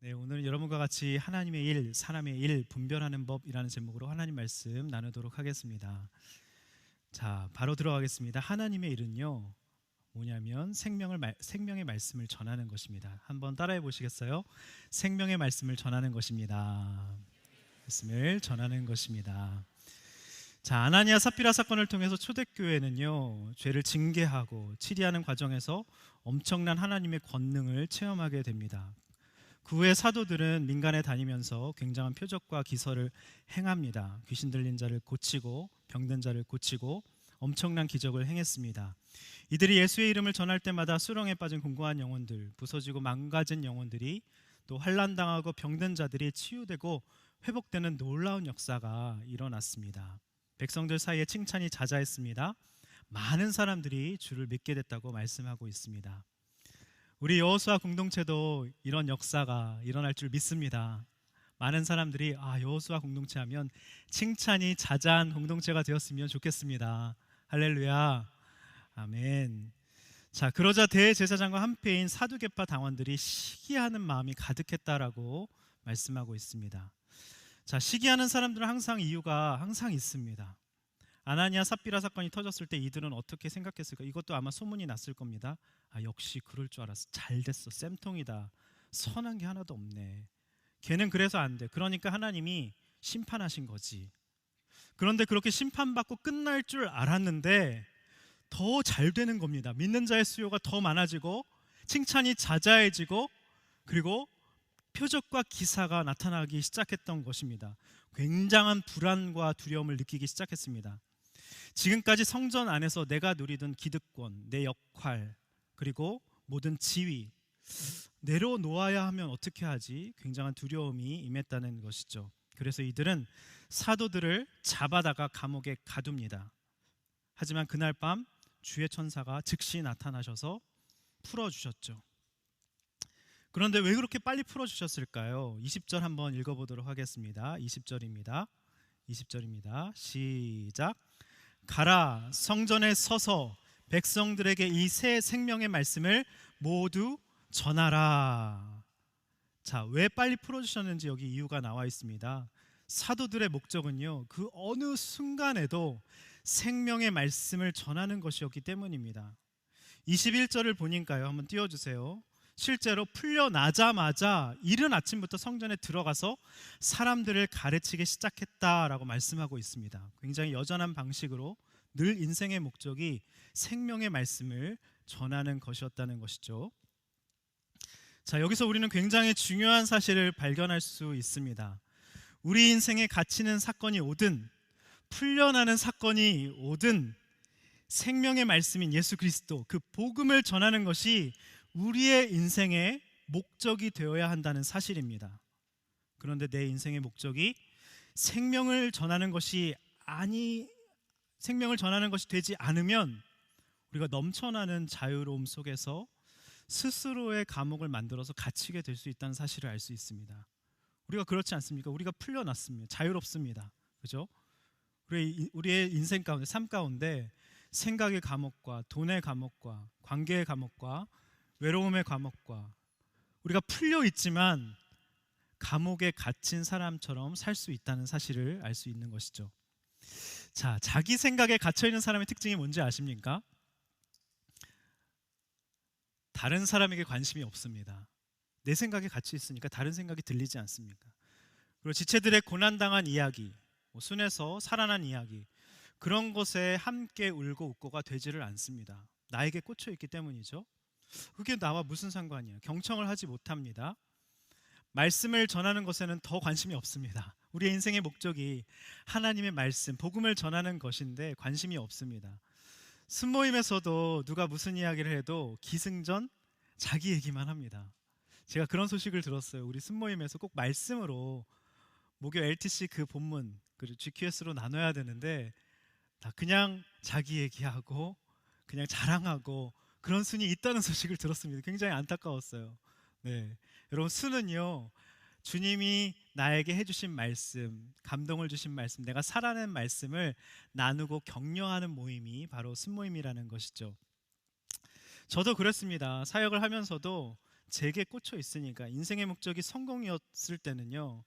네, 오늘 여러분과 같이 하나님의 일, 사람의 일 분별하는 법이라는 제목으로 하나님 말씀 나누도록 하겠습니다. 자, 바로 들어가겠습니다. 하나님의 일은요, 뭐냐면 생명의 말씀을 전하는 것입니다. 한번 따라해 보시겠어요? 생명의 말씀을 전하는 것입니다. 말씀을 전하는 것입니다. 자, 아나니아 삽비라 사건을 통해서 초대교회는요, 죄를 징계하고 치리하는 과정에서 엄청난 하나님의 권능을 체험하게 됩니다. 그 후에 사도들은 민간에 다니면서 굉장한 표적과 기설을 행합니다. 귀신 들린 자를 고치고 병든 자를 고치고 엄청난 기적을 행했습니다. 이들이 예수의 이름을 전할 때마다 수렁에 빠진 공고한 영혼들, 부서지고 망가진 영혼들이, 또 환난당하고 병든 자들이 치유되고 회복되는 놀라운 역사가 일어났습니다. 백성들 사이에 칭찬이 자자했습니다. 많은 사람들이 주를 믿게 됐다고 말씀하고 있습니다. 우리 여호수아 공동체도 이런 역사가 일어날 줄 믿습니다. 많은 사람들이 여호수아 공동체 하면 칭찬이 자자한 공동체가 되었으면 좋겠습니다. 할렐루야, 아멘. 자, 그러자 대제사장과 한패인 사두개파 당원들이 시기하는 마음이 가득했다라고 말씀하고 있습니다. 자, 시기하는 사람들은 항상 이유가 항상 있습니다. 아나니아 삽비라 사건이 터졌을 때 이들은 어떻게 생각했을까? 이것도 아마 소문이 났을 겁니다. 역시 그럴 줄 알았어. 잘 됐어. 쌤통이다. 선한 게 하나도 없네. 걔는 그래서 안 돼. 그러니까 하나님이 심판하신 거지. 그런데 그렇게 심판받고 끝날 줄 알았는데 더 잘 되는 겁니다. 믿는 자의 수요가 더 많아지고 칭찬이 자자해지고, 그리고 표적과 기사가 나타나기 시작했던 것입니다. 굉장한 불안과 두려움을 느끼기 시작했습니다. 지금까지 성전 안에서 내가 누리던 기득권, 내 역할, 그리고 모든 지위 내려놓아야 하면 어떻게 하지? 굉장한 두려움이 임했다는 것이죠. 그래서 이들은 사도들을 잡아다가 감옥에 가둡니다. 하지만 그날 밤 주의 천사가 즉시 나타나셔서 풀어주셨죠. 그런데 왜 그렇게 빨리 풀어주셨을까요? 20절 한번 읽어보도록 하겠습니다. 20절입니다. 시작. 가라, 성전에 서서 백성들에게 이 새 생명의 말씀을 모두 전하라. 자, 왜 빨리 풀어주셨는지 여기 이유가 나와 있습니다. 사도들의 목적은요, 그 어느 순간에도 생명의 말씀을 전하는 것이었기 때문입니다. 21절을 보니까요, 한번 띄워주세요. 실제로 풀려나자마자 이른 아침부터 성전에 들어가서 사람들을 가르치기 시작했다라고 말씀하고 있습니다. 굉장히 여전한 방식으로 늘 인생의 목적이 생명의 말씀을 전하는 것이었다는 것이죠. 자, 여기서 우리는 굉장히 중요한 사실을 발견할 수 있습니다. 우리 인생에 갇히는 사건이 오든 풀려나는 사건이 오든 생명의 말씀인 예수 그리스도, 그 복음을 전하는 것이 우리의 인생의 목적이 되어야 한다는 사실입니다. 그런데 내 인생의 목적이 생명을 전하는 것이 되지 않으면 우리가 넘쳐나는 자유로움 속에서 스스로의 감옥을 만들어서 갇히게 될 수 있다는 사실을 알 수 있습니다. 우리가 그렇지 않습니까? 우리가 풀려났습니다. 자유롭습니다. 그죠? 우리의 인생 가운데, 삶 가운데 생각의 감옥과 돈의 감옥과 관계의 감옥과 외로움의 감옥과 우리가 풀려 있지만 감옥에 갇힌 사람처럼 살 수 있다는 사실을 알 수 있는 것이죠. 자, 자기 생각에 갇혀 있는 사람의 특징이 뭔지 아십니까? 다른 사람에게 관심이 없습니다. 내 생각에 갇혀 있으니까 다른 생각이 들리지 않습니까? 그리고 지체들의 고난당한 이야기, 순에서 살아난 이야기, 그런 것에 함께 울고 웃고가 되지를 않습니다. 나에게 꽂혀 있기 때문이죠. 그게 나와 무슨 상관이에요? 경청을 하지 못합니다. 말씀을 전하는 것에는 더 관심이 없습니다. 우리의 인생의 목적이 하나님의 말씀, 복음을 전하는 것인데 관심이 없습니다. 순모임에서도 누가 무슨 이야기를 해도 기승전 자기 얘기만 합니다. 제가 그런 소식을 들었어요. 우리 순모임에서 꼭 말씀으로 목요 LTC 그 본문, 그리고 GQS로 나눠야 되는데 다 그냥 자기 얘기하고 그냥 자랑하고 그런 순이 있다는 소식을 들었습니다. 굉장히 안타까웠어요. 네, 여러분, 순은요, 주님이 나에게 해주신 말씀, 감동을 주신 말씀, 내가 살아낸 말씀을 나누고 격려하는 모임이 바로 순모임이라는 것이죠. 저도 그랬습니다. 사역을 하면서도 제게 꽂혀 있으니까, 인생의 목적이 성공이었을 때는요,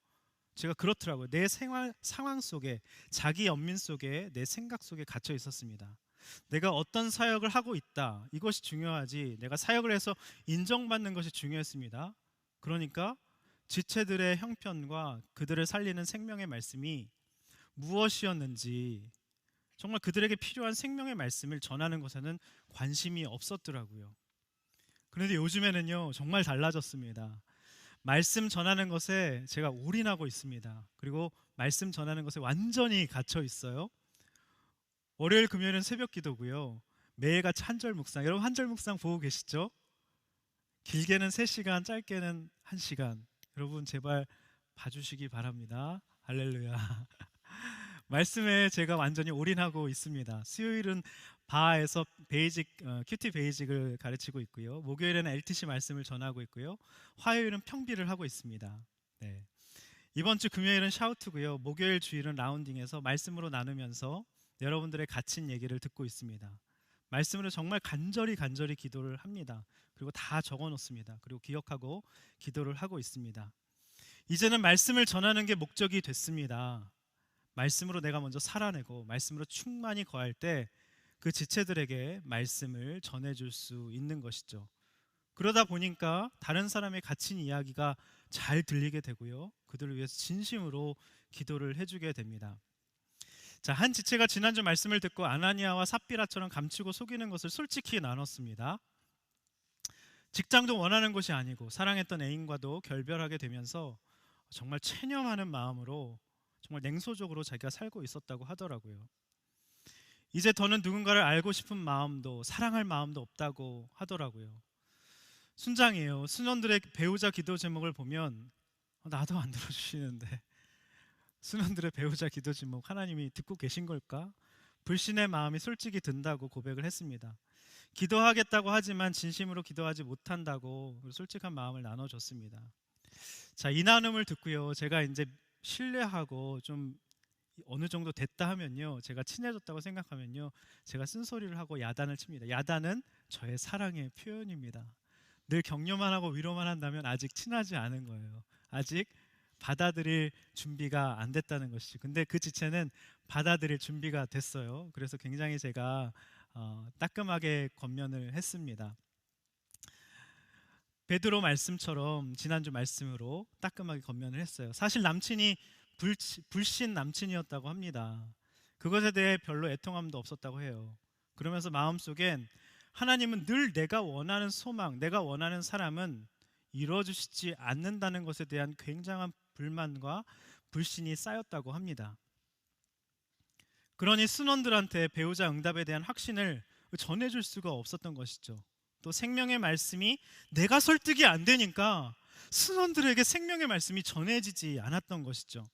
제가 그렇더라고요. 내 생활 상황 속에, 자기 연민 속에, 내 생각 속에 갇혀 있었습니다. 내가 어떤 사역을 하고 있다, 이것이 중요하지 내가 사역을 해서 인정받는 것이 중요했습니다. 그러니까 지체들의 형편과 그들을 살리는 생명의 말씀이 무엇이었는지, 정말 그들에게 필요한 생명의 말씀을 전하는 것에는 관심이 없었더라고요. 그런데 요즘에는요, 정말 달라졌습니다. 말씀 전하는 것에 제가 올인하고 있습니다. 그리고 말씀 전하는 것에 완전히 갇혀 있어요. 월요일 금요일은 새벽 기도고요, 매일같이 한절 묵상. 여러분 한절 묵상 보고 계시죠? 길게는 3시간, 짧게는 1시간. 여러분 제발 봐주시기 바랍니다. 할렐루야. 말씀에 제가 완전히 올인하고 있습니다. 수요일은 바에서 베이직, 큐티 베이직을 가르치고 있고요, 목요일에는 LTC 말씀을 전하고 있고요, 화요일은 평비를 하고 있습니다. 네. 이번 주 금요일은 샤우트고요, 목요일 주일은 라운딩에서 말씀으로 나누면서 여러분들의 갇힌 얘기를 듣고 있습니다. 말씀으로 정말 간절히 기도를 합니다. 그리고 다 적어 놓습니다. 그리고 기억하고 기도를 하고 있습니다. 이제는 말씀을 전하는 게 목적이 됐습니다. 말씀으로 내가 먼저 살아내고 말씀으로 충만히 거할 때 그 지체들에게 말씀을 전해줄 수 있는 것이죠. 그러다 보니까 다른 사람의 갇힌 이야기가 잘 들리게 되고요, 그들을 위해서 진심으로 기도를 해주게 됩니다. 자, 한 지체가 지난주 말씀을 듣고 아나니아와 삽비라처럼 감추고 속이는 것을 솔직히 나눴습니다. 직장도 원하는 것이 아니고 사랑했던 애인과도 결별하게 되면서 정말 체념하는 마음으로 정말 냉소적으로 자기가 살고 있었다고 하더라고요. 이제 더는 누군가를 알고 싶은 마음도 사랑할 마음도 없다고 하더라고요. 순장이에요. 순원들의 배우자 기도 제목을 보면 나도 안 들어주시는데, 순원들의 배우자 기도 제목 하나님이 듣고 계신 걸까? 불신의 마음이 솔직히 든다고 고백을 했습니다. 기도하겠다고 하지만 진심으로 기도하지 못한다고 솔직한 마음을 나눠줬습니다. 자, 이 나눔을 듣고요, 제가 이제 신뢰하고 좀 어느 정도 됐다 하면요, 제가 친해졌다고 생각하면요, 제가 쓴소리를 하고 야단을 칩니다. 야단은 저의 사랑의 표현입니다. 늘 격려만 하고 위로만 한다면 아직 친하지 않은 거예요. 아직 받아들일 준비가 안 됐다는 것이죠. 근데 그 지체는 받아들일 준비가 됐어요. 그래서 굉장히 제가 따끔하게 권면을 했습니다. 베드로 말씀처럼 지난주 말씀으로 따끔하게 권면을 했어요. 사실 남친이 불신 남친이었다고 합니다. 그것에 대해 별로 애통함도 없었다고 해요. 그러면서 마음속엔 하나님은 늘 내가 원하는 소망, 내가 원하는 사람은 이루어주시지 않는다는 것에 대한 굉장한 불만과 불신이 쌓였다고 합니다. 그러니 순원들한테 배우자 응답에 대한 확신을 전해줄 수가 없었던 것이죠. 또 생명의 말씀이 내가 설득이 안 되니까 순원들에게 생명의 말씀이 전해지지 않았던 것이죠.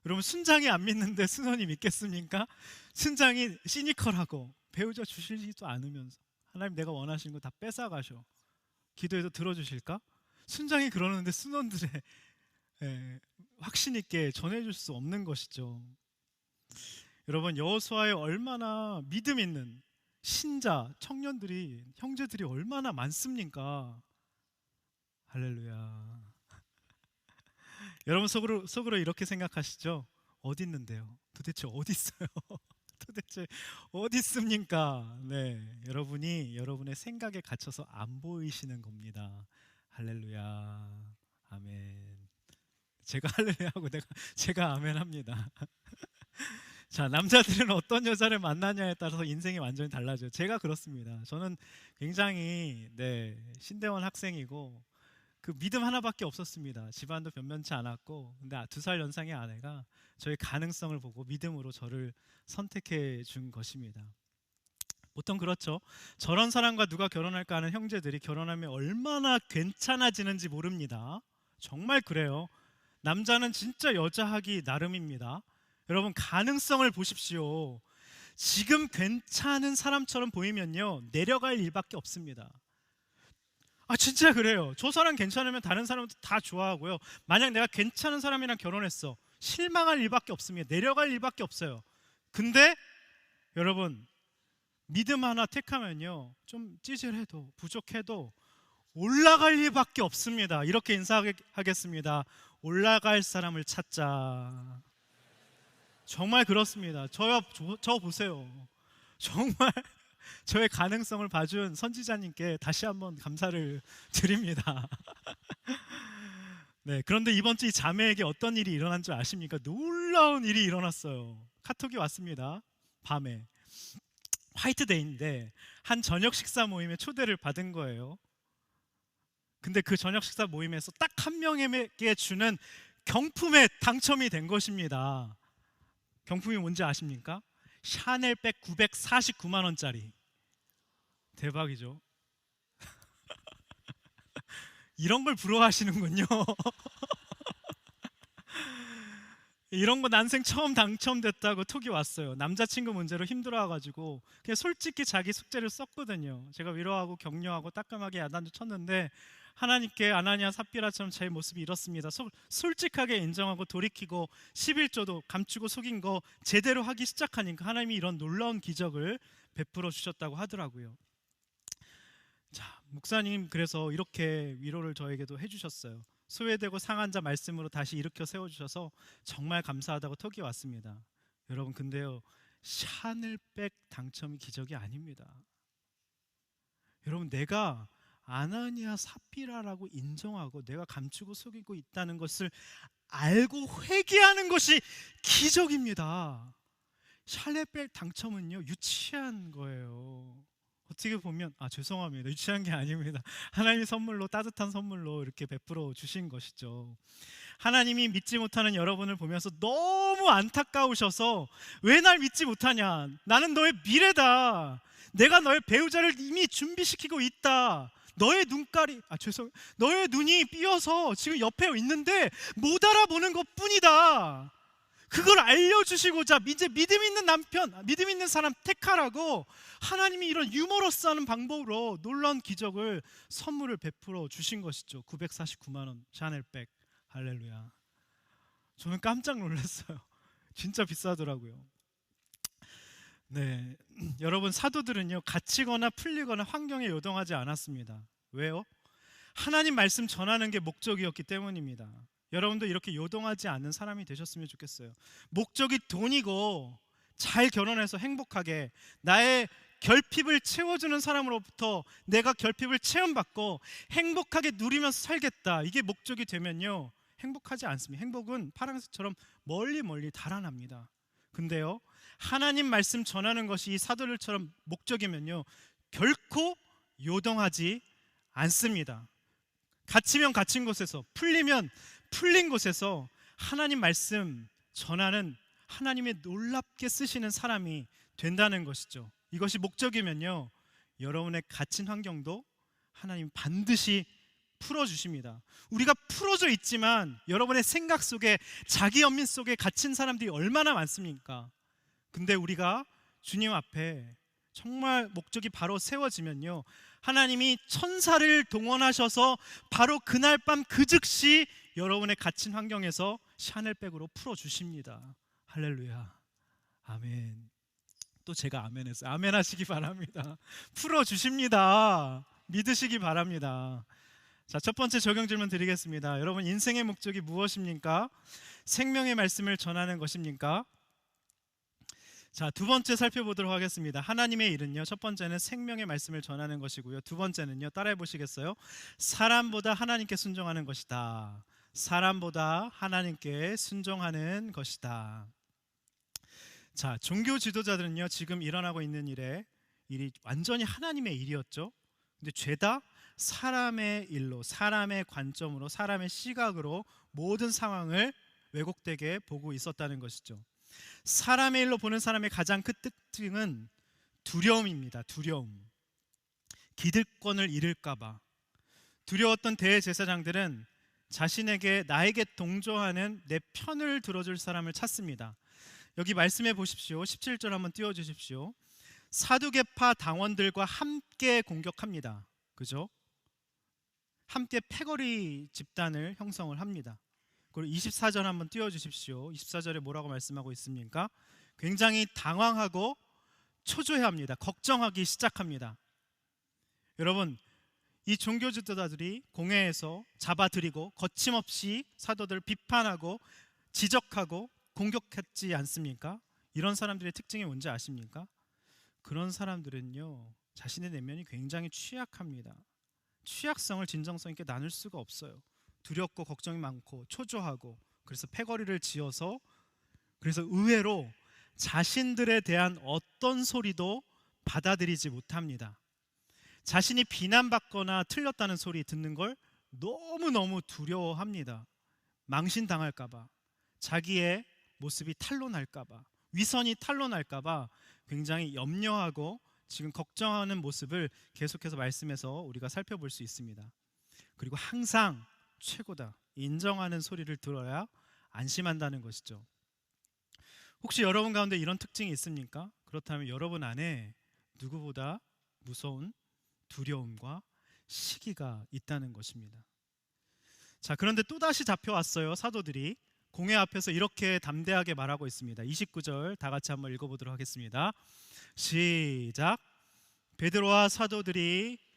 여러분, 순장이 안 믿는데 순원이 믿겠습니까? 순장이 시니컬하고 배우자 주시지도 않으면서 하나님 내가 원하시는 거 다 뺏어가셔, 기도해도 들어주실까? 순장이 그러는데 순원들의 확신 있게 전해줄 수 없는 것이죠. 여러분, 여호수아에 얼마나 믿음 있는 신자 청년들이, 형제들이 얼마나 많습니까? 할렐루야. 여러분 속으로 이렇게 생각하시죠? 어디 있는데요? 도대체 어디 있어요? 도대체 어디 있습니까? 네, 여러분의 생각에 갇혀서 안 보이시는 겁니다. 할렐루야. 아멘. 제가 할렐루야하고 제가 아멘 합니다. 자, 남자들은 어떤 여자를 만나냐에 따라서 인생이 완전히 달라져요. 제가 그렇습니다. 저는 굉장히 신대원 학생이고 그 믿음 하나밖에 없었습니다. 집안도 변변치 않았고, 근데 2살 연상의 아내가 저의 가능성을 보고 믿음으로 저를 선택해 준 것입니다. 보통 그렇죠. 저런 사람과 누가 결혼할까 하는 형제들이 결혼하면 얼마나 괜찮아지는지 모릅니다. 정말 그래요. 남자는 진짜 여자하기 나름입니다. 여러분, 가능성을 보십시오. 지금 괜찮은 사람처럼 보이면요, 내려갈 일밖에 없습니다. 진짜 그래요. 저 사람 괜찮으면 다른 사람도 다 좋아하고요. 만약 내가 괜찮은 사람이랑 결혼했어, 실망할 일밖에 없습니다. 내려갈 일밖에 없어요. 근데 여러분, 믿음 하나 택하면요, 좀 찌질해도 부족해도 올라갈 일밖에 없습니다. 이렇게 인사하겠습니다. 올라갈 사람을 찾자. 정말 그렇습니다. 저 보세요. 정말 저의 가능성을 봐준 선지자님께 다시 한번 감사를 드립니다. 네, 그런데 이번 주 이 자매에게 어떤 일이 일어난 줄 아십니까? 놀라운 일이 일어났어요. 카톡이 왔습니다. 밤에 화이트데이인데 한 저녁 식사 모임에 초대를 받은 거예요. 근데 그 저녁 식사 모임에서 딱 한 명에게 주는 경품에 당첨이 된 것입니다. 경품이 뭔지 아십니까? 샤넬백 949만 원짜리. 대박이죠. 이런 걸 부러워하시는군요. 이런 거 난생 처음 당첨됐다고 톡이 왔어요. 남자친구 문제로 힘들어가지고 그냥 솔직히 자기 숙제를 썼거든요. 제가 위로하고 격려하고 따끔하게 야단도 쳤는데 하나님께 아나니아 삽비라처럼 제 모습이 이렇습니다. 솔직하게 인정하고 돌이키고 11조도 감추고 속인 거 제대로 하기 시작하니까 하나님이 이런 놀라운 기적을 베풀어 주셨다고 하더라고요. 자, 목사님 그래서 이렇게 위로를 저에게도 해주셨어요. 소외되고 상한 자 말씀으로 다시 일으켜 세워주셔서 정말 감사하다고 톡이 왔습니다. 여러분 근데요, 샤넬백 당첨이 기적이 아닙니다. 여러분 내가 아나니아 삽비라라고 인정하고 내가 감추고 속이고 있다는 것을 알고 회개하는 것이 기적입니다. 샤넬백 당첨은요 유치한 거예요. 어떻게 보면 죄송합니다. 유치한 게 아닙니다. 하나님이 선물로, 따뜻한 선물로 이렇게 베풀어 주신 것이죠. 하나님이 믿지 못하는 여러분을 보면서 너무 안타까우셔서 왜 날 믿지 못하냐, 나는 너의 미래다, 내가 너의 배우자를 이미 준비시키고 있다, 너의 너의 눈이 삐어서 지금 옆에 있는데 못 알아보는 것 뿐이다, 그걸 알려주시고자 이제 믿음 있는 남편, 믿음 있는 사람 택하라고 하나님이 이런 유머러스한 방법으로 놀라운 기적을, 선물을 베풀어 주신 것이죠. 949만 원 샤넬백. 할렐루야. 저는 깜짝 놀랐어요. 진짜 비싸더라고요. 네, 여러분 사도들은요 갇히거나 풀리거나 환경에 요동하지 않았습니다. 왜요? 하나님 말씀 전하는 게 목적이었기 때문입니다. 여러분도 이렇게 요동하지 않는 사람이 되셨으면 좋겠어요. 목적이 돈이고 잘 결혼해서 행복하게 나의 결핍을 채워주는 사람으로부터 내가 결핍을 체험받고 행복하게 누리면서 살겠다, 이게 목적이 되면요 행복하지 않습니다. 행복은 파랑새처럼 멀리 달아납니다. 근데요 하나님 말씀 전하는 것이 이 사도들처럼 목적이면요 결코 요동하지 않습니다. 갇히면 갇힌 곳에서, 풀리면 풀린 곳에서 하나님 말씀 전하는, 하나님의 놀랍게 쓰시는 사람이 된다는 것이죠. 이것이 목적이면요 여러분의 갇힌 환경도 하나님 반드시 풀어주십니다. 우리가 풀어져 있지만 여러분의 생각 속에, 자기 연민 속에 갇힌 사람들이 얼마나 많습니까? 근데 우리가 주님 앞에 정말 목적이 바로 세워지면요 하나님이 천사를 동원하셔서 바로 그날 밤 그 즉시 여러분의 갇힌 환경에서 샤넬백으로 풀어주십니다. 할렐루야. 아멘. 또 제가 아멘 했어요. 아멘 하시기 바랍니다. 풀어주십니다. 믿으시기 바랍니다. 자, 첫 번째 적용 질문 드리겠습니다. 여러분 인생의 목적이 무엇입니까? 생명의 말씀을 전하는 것입니까? 자, 두 번째 살펴보도록 하겠습니다. 하나님의 일은요, 첫 번째는 생명의 말씀을 전하는 것이고요, 두 번째는요, 따라해 보시겠어요? 사람보다 하나님께 순종하는 것이다. 사람보다 하나님께 순종하는 것이다. 자, 종교 지도자들은요 지금 일어나고 있는 일이 완전히 하나님의 일이었죠. 근데 죄다 사람의 일로, 사람의 관점으로, 사람의 시각으로 모든 상황을 왜곡되게 보고 있었다는 것이죠. 사람의 일로 보는 사람의 가장 큰 특징은 두려움입니다. 두려움. 기득권을 잃을까봐 두려웠던 대제사장들은 나에게 동조하는 내 편을 들어줄 사람을 찾습니다. 여기 말씀해 보십시오. 17절 한번 띄워주십시오. 사두개파 당원들과 함께 공격합니다. 그죠? 함께 패거리 집단을 형성을 합니다. 그리고 24절 한번 띄워주십시오. 24절에 뭐라고 말씀하고 있습니까? 굉장히 당황하고 초조해합니다. 걱정하기 시작합니다. 여러분 이 종교 지도자들이 공회에서 잡아들이고 거침없이 사도들을 비판하고 지적하고 공격했지 않습니까? 이런 사람들의 특징이 뭔지 아십니까? 그런 사람들은요, 자신의 내면이 굉장히 취약합니다. 취약성을 진정성 있게 나눌 수가 없어요. 두렵고 걱정이 많고 초조하고, 그래서 패거리를 지어서, 그래서 의외로 자신들에 대한 어떤 소리도 받아들이지 못합니다. 자신이 비난받거나 틀렸다는 소리 듣는 걸 너무너무 두려워합니다. 망신당할까봐, 자기의 모습이 탄로날까봐, 위선이 탄로날까봐 굉장히 염려하고 지금 걱정하는 모습을 계속해서 말씀에서 우리가 살펴볼 수 있습니다. 그리고 항상 최고다, 인정하는 소리를 들어야 안심한다는 것이죠. 혹시 여러분 가운데 이런 특징이 있습니까? 그렇다면 여러분 안에 누구보다 무서운 두려움과 시기가 있다는 것입니다. 자, 그런데 또다시 잡혀왔어요. 사도들이 공회 앞에서 이렇게 담대하게 말하고 있습니다. 29절 다 같이 한번 읽어보도록 하겠습니다. 시작. 베드로와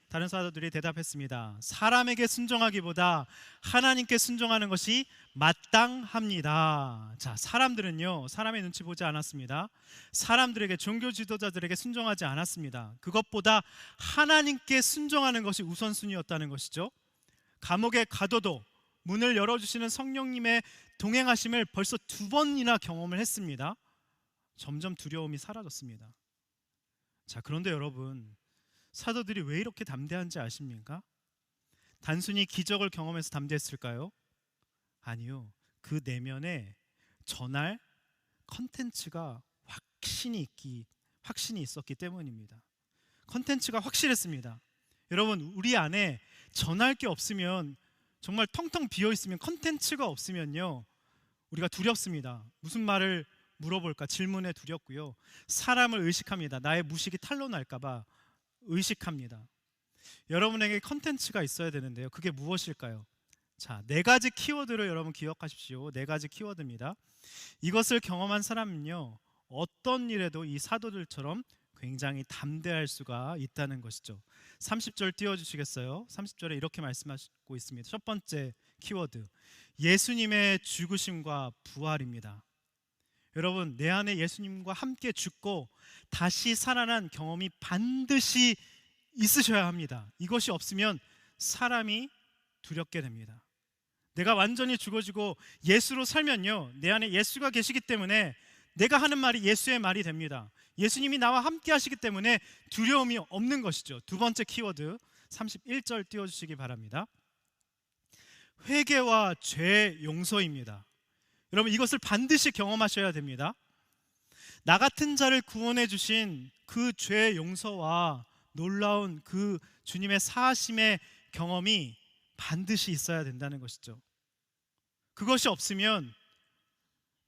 다른 사도들이 대답했습니다. 사람에게 순종하기보다 하나님께 순종하는 것이 마땅합니다. 자, 사람들은요, 사람의 눈치 보지 않았습니다. 사람들에게, 종교 지도자들에게 순종하지 않았습니다. 그것보다 하나님께 순종하는 것이 우선순위였다는 것이죠. 감옥에 가둬도 문을 열어주시는 성령님의 동행하심을 벌써 2번이나 경험을 했습니다. 점점 두려움이 사라졌습니다. 자, 그런데 여러분, 사도들이 왜 이렇게 담대한지 아십니까? 단순히 기적을 경험해서 담대했을까요? 아니요. 그 내면에 전할 컨텐츠가 확신이 있었기 때문입니다. 컨텐츠가 확실했습니다. 여러분, 우리 안에 전할 게 없으면, 정말 텅텅 비어 있으면, 컨텐츠가 없으면요, 우리가 두렵습니다. 무슨 말을 물어볼까 질문에 두렵고요, 사람을 의식합니다. 나의 무식이 탄로날까봐 의식합니다. 여러분에게 컨텐츠가 있어야 되는데요, 그게 무엇일까요? 자, 4가지 키워드를 여러분 기억하십시오. 4가지 키워드입니다. 이것을 경험한 사람은요, 어떤 일에도 이 사도들처럼 굉장히 담대할 수가 있다는 것이죠. 30절 띄워주시겠어요? 30절에 이렇게 말씀하고 있습니다. 첫 번째 키워드, 예수님의 죽으심과 부활입니다. 여러분, 내 안에 예수님과 함께 죽고 다시 살아난 경험이 반드시 있으셔야 합니다. 이것이 없으면 사람이 두렵게 됩니다. 내가 완전히 죽어지고 예수로 살면요, 내 안에 예수가 계시기 때문에 내가 하는 말이 예수의 말이 됩니다. 예수님이 나와 함께 하시기 때문에 두려움이 없는 것이죠. 2번째 키워드, 31절 띄워주시기 바랍니다. 회개와 죄 용서입니다. 여러분, 이것을 반드시 경험하셔야 됩니다. 나 같은 자를 구원해 주신 그 죄 용서와 놀라운 그 주님의 사하심의 경험이 반드시 있어야 된다는 것이죠. 그것이 없으면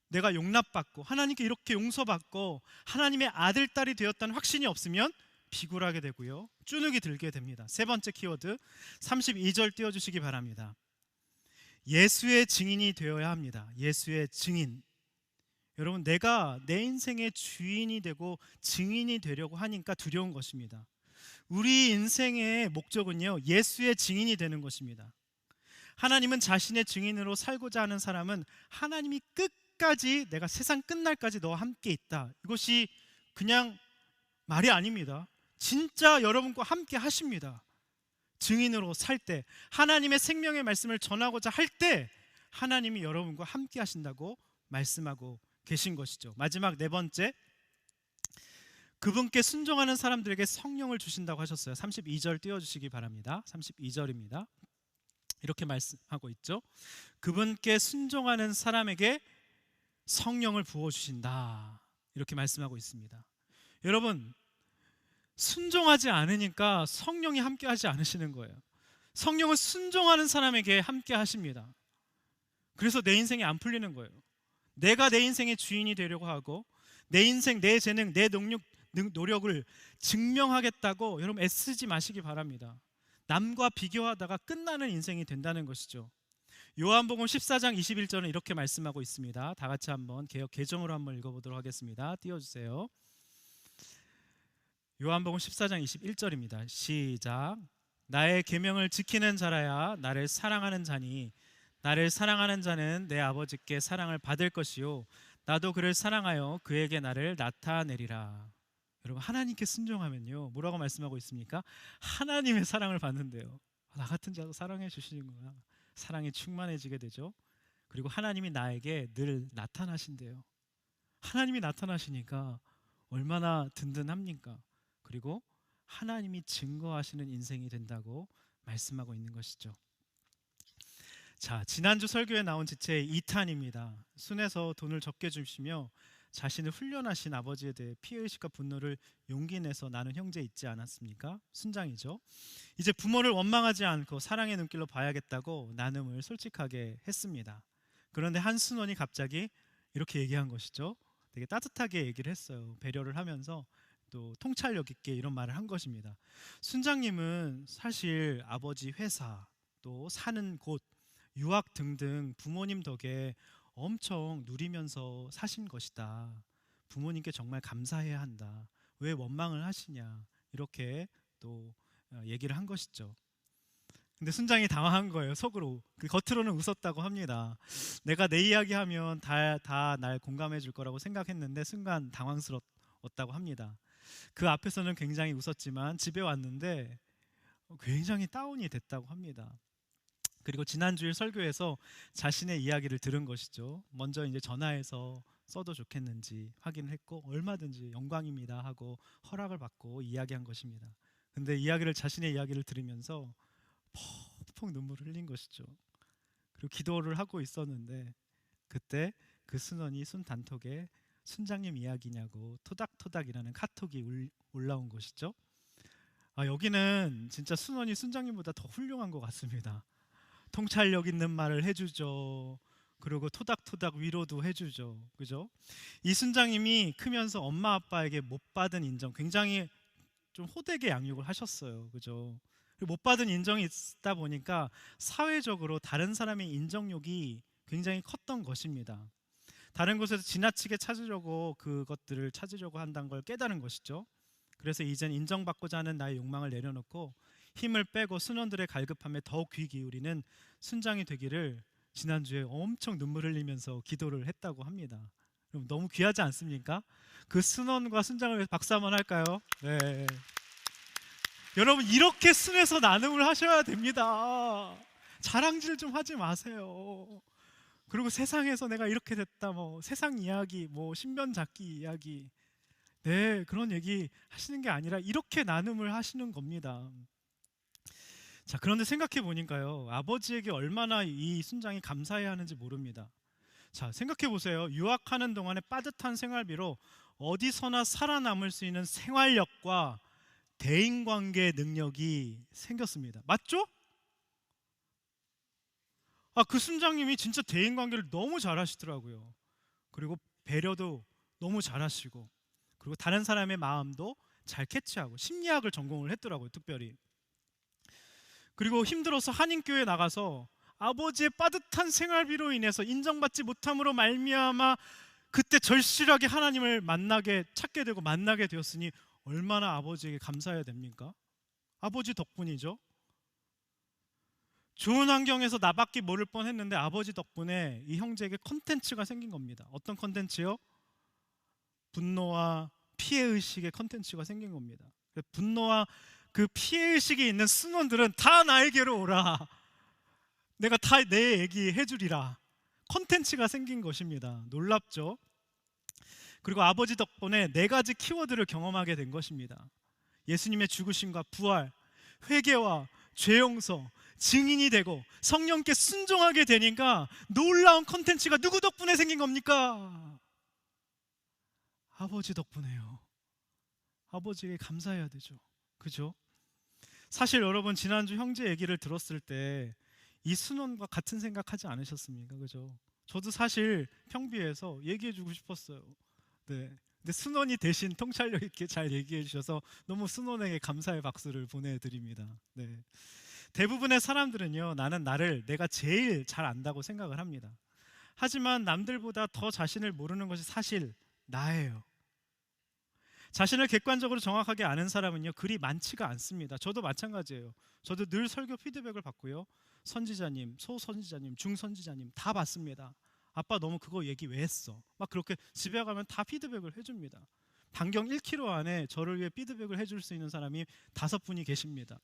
내가 용납받고 하나님께 이렇게 용서받고 하나님의 아들, 딸이 되었다는 확신이 없으면 비굴하게 되고요, 쭈눅이 들게 됩니다. 3번째 키워드, 32절 띄워주시기 바랍니다. 예수의 증인이 되어야 합니다. 예수의 증인. 여러분, 내가 내 인생의 주인이 되고 증인이 되려고 하니까 두려운 것입니다. 우리 인생의 목적은요, 예수의 증인이 되는 것입니다. 하나님은 자신의 증인으로 살고자 하는 사람은 하나님이 끝까지, 내가 세상 끝날까지 너와 함께 있다, 이것이 그냥 말이 아닙니다. 진짜 여러분과 함께 하십니다. 증인으로 살 때, 하나님의 생명의 말씀을 전하고자 할 때 하나님이 여러분과 함께 하신다고 말씀하고 계신 것이죠. 마지막 4번째, 그분께 순종하는 사람들에게 성령을 주신다고 하셨어요. 32절 띄워주시기 바랍니다. 32절입니다. 이렇게 말씀하고 있죠. 그분께 순종하는 사람에게 성령을 부어주신다, 이렇게 말씀하고 있습니다. 여러분, 순종하지 않으니까 성령이 함께 하지 않으시는 거예요. 성령은 순종하는 사람에게 함께 하십니다. 그래서 내 인생이 안 풀리는 거예요. 내가 내 인생의 주인이 되려고 하고 내 인생, 내 재능, 내 노력을 증명하겠다고 여러분 애쓰지 마시기 바랍니다. 남과 비교하다가 끝나는 인생이 된다는 것이죠. 요한복음 14장 21절은 이렇게 말씀하고 있습니다. 다 같이 한번 개역 개정으로 한번 읽어보도록 하겠습니다. 띄워주세요. 요한복음 14장 21절입니다. 시작. 나의 계명을 지키는 자라야 나를 사랑하는 자니 나를 사랑하는 자는 내 아버지께 사랑을 받을 것이요 나도 그를 사랑하여 그에게 나를 나타내리라. 여러분, 하나님께 순종하면요 뭐라고 말씀하고 있습니까? 하나님의 사랑을 받는데요. 나 같은 자도 사랑해 주시는구나. 사랑이 충만해지게 되죠. 그리고 하나님이 나에게 늘 나타나신대요. 하나님이 나타나시니까 얼마나 든든합니까? 그리고 하나님이 증거하시는 인생이 된다고 말씀하고 있는 것이죠. 자, 지난주 설교에 나온 지체 2탄입니다. 순에서 돈을 적게 주시며 자신을 훈련하신 아버지에 대해 피해의식과 분노를 용기 내서 나눈 형제 있지 않았습니까? 순장이죠. 이제 부모를 원망하지 않고 사랑의 눈길로 봐야겠다고 나눔을 솔직하게 했습니다. 그런데 한 순원이 갑자기 이렇게 얘기한 것이죠. 되게 따뜻하게 얘기를 했어요. 배려를 하면서 또 통찰력 있게 이런 말을 한 것입니다. 순장님은 사실 아버지 회사, 또 사는 곳, 유학 등등 부모님 덕에 엄청 누리면서 사신 것이다. 부모님께 정말 감사해야 한다. 왜 원망을 하시냐. 이렇게 또 얘기를 한 것이죠. 근데 순장이 당황한 거예요. 속으로. 겉으로는 웃었다고 합니다. 내가 내 이야기하면 다 날 공감해 줄 거라고 생각했는데 순간 당황스러웠다고 합니다. 그 앞에서는 굉장히 웃었지만 집에 왔는데 굉장히 다운이 됐다고 합니다. 그리고 지난주일 설교에서 자신의 이야기를 들은 것이죠. 먼저 이제 전화해서 써도 좋겠는지 확인을 했고 얼마든지 영광입니다 하고 허락을 받고 이야기한 것입니다. 근데 자신의 이야기를 들으면서 펑펑 눈물을 흘린 것이죠. 그리고 기도를 하고 있었는데 그때 그 순원이 순 단톡에 순장님 이야기냐고 토닥토닥이라는 카톡이 올라온 것이죠. 여기는 진짜 순원이 순장님보다 더 훌륭한 것 같습니다. 통찰력 있는 말을 해주죠. 그리고 토닥토닥 위로도 해주죠. 그죠? 이 순장님이 크면서 엄마 아빠에게 못 받은 인정, 굉장히 좀 호되게 양육을 하셨어요. 그죠? 못 받은 인정이 있다 보니까 사회적으로 다른 사람의 인정욕이 굉장히 컸던 것입니다. 다른 곳에서 지나치게 그것들을 찾으려고 한다는 걸 깨달은 것이죠. 그래서 이젠 인정받고자 하는 나의 욕망을 내려놓고 힘을 빼고 순원들의 갈급함에 더욱 귀 기울이는 순장이 되기를 지난주에 엄청 눈물 흘리면서 기도를 했다고 합니다. 그럼 너무 귀하지 않습니까? 그 순원과 순장을 위해서 박수 한번 할까요? 네. 여러분, 이렇게 순에서 나눔을 하셔야 됩니다. 자랑질 좀 하지 마세요. 그리고 세상에서 내가 이렇게 됐다, 세상 이야기, 신변잡기 이야기, 네, 그런 얘기 하시는 게 아니라 이렇게 나눔을 하시는 겁니다. 자, 그런데 생각해 보니까요, 아버지에게 얼마나 이 순장이 감사해야 하는지 모릅니다. 자, 생각해 보세요. 유학하는 동안에 빠듯한 생활비로 어디서나 살아남을 수 있는 생활력과 대인관계 능력이 생겼습니다. 맞죠? 그 순장님이 진짜 대인관계를 너무 잘하시더라고요. 그리고 배려도 너무 잘하시고, 그리고 다른 사람의 마음도 잘 캐치하고, 심리학을 전공을 했더라고요, 특별히. 그리고 힘들어서 한인교회 나가서 아버지의 빠듯한 생활비로 인해서 인정받지 못함으로 말미암아 그때 절실하게 하나님을 찾게 되고 만나게 되었으니 얼마나 아버지에게 감사해야 됩니까? 아버지 덕분이죠. 좋은 환경에서 나밖에 모를 뻔했는데 아버지 덕분에 이 형제에게 컨텐츠가 생긴 겁니다. 어떤 컨텐츠요? 분노와 피해의식의 컨텐츠가 생긴 겁니다. 분노와 그 피해의식이 있는 순원들은 다 나에게로 오라. 내가 다 내 얘기 해주리라. 컨텐츠가 생긴 것입니다. 놀랍죠? 그리고 아버지 덕분에 4가지 키워드를 경험하게 된 것입니다. 예수님의 죽으심과 부활, 회개와 죄 용서, 증인이 되고 성령께 순종하게 되니까 놀라운 컨텐츠가 누구 덕분에 생긴 겁니까? 아버지 덕분에요. 아버지에게 감사해야 되죠. 그죠? 사실 여러분, 지난주 형제 얘기를 들었을 때 이 순원과 같은 생각하지 않으셨습니까? 그죠? 저도 사실 평비에서 얘기해주고 싶었어요. 네. 근데 순원이 대신 통찰력 있게 잘 얘기해 주셔서 너무 순원에게 감사의 박수를 보내드립니다. 네. 대부분의 사람들은요, 나는 내가 제일 잘 안다고 생각을 합니다. 하지만 남들보다 더 자신을 모르는 것이 사실 나예요. 자신을 객관적으로 정확하게 아는 사람은요, 그리 많지가 않습니다. 저도 마찬가지예요. 저도 늘 설교 피드백을 받고요. 선지자님, 소선지자님, 중선지자님 다 받습니다. 아빠 너무 그거 얘기 왜 했어? 막 그렇게 집에 가면 다 피드백을 해줍니다. 반경 1km 안에 저를 위해 피드백을 해줄 수 있는 사람이 5분이 계십니다.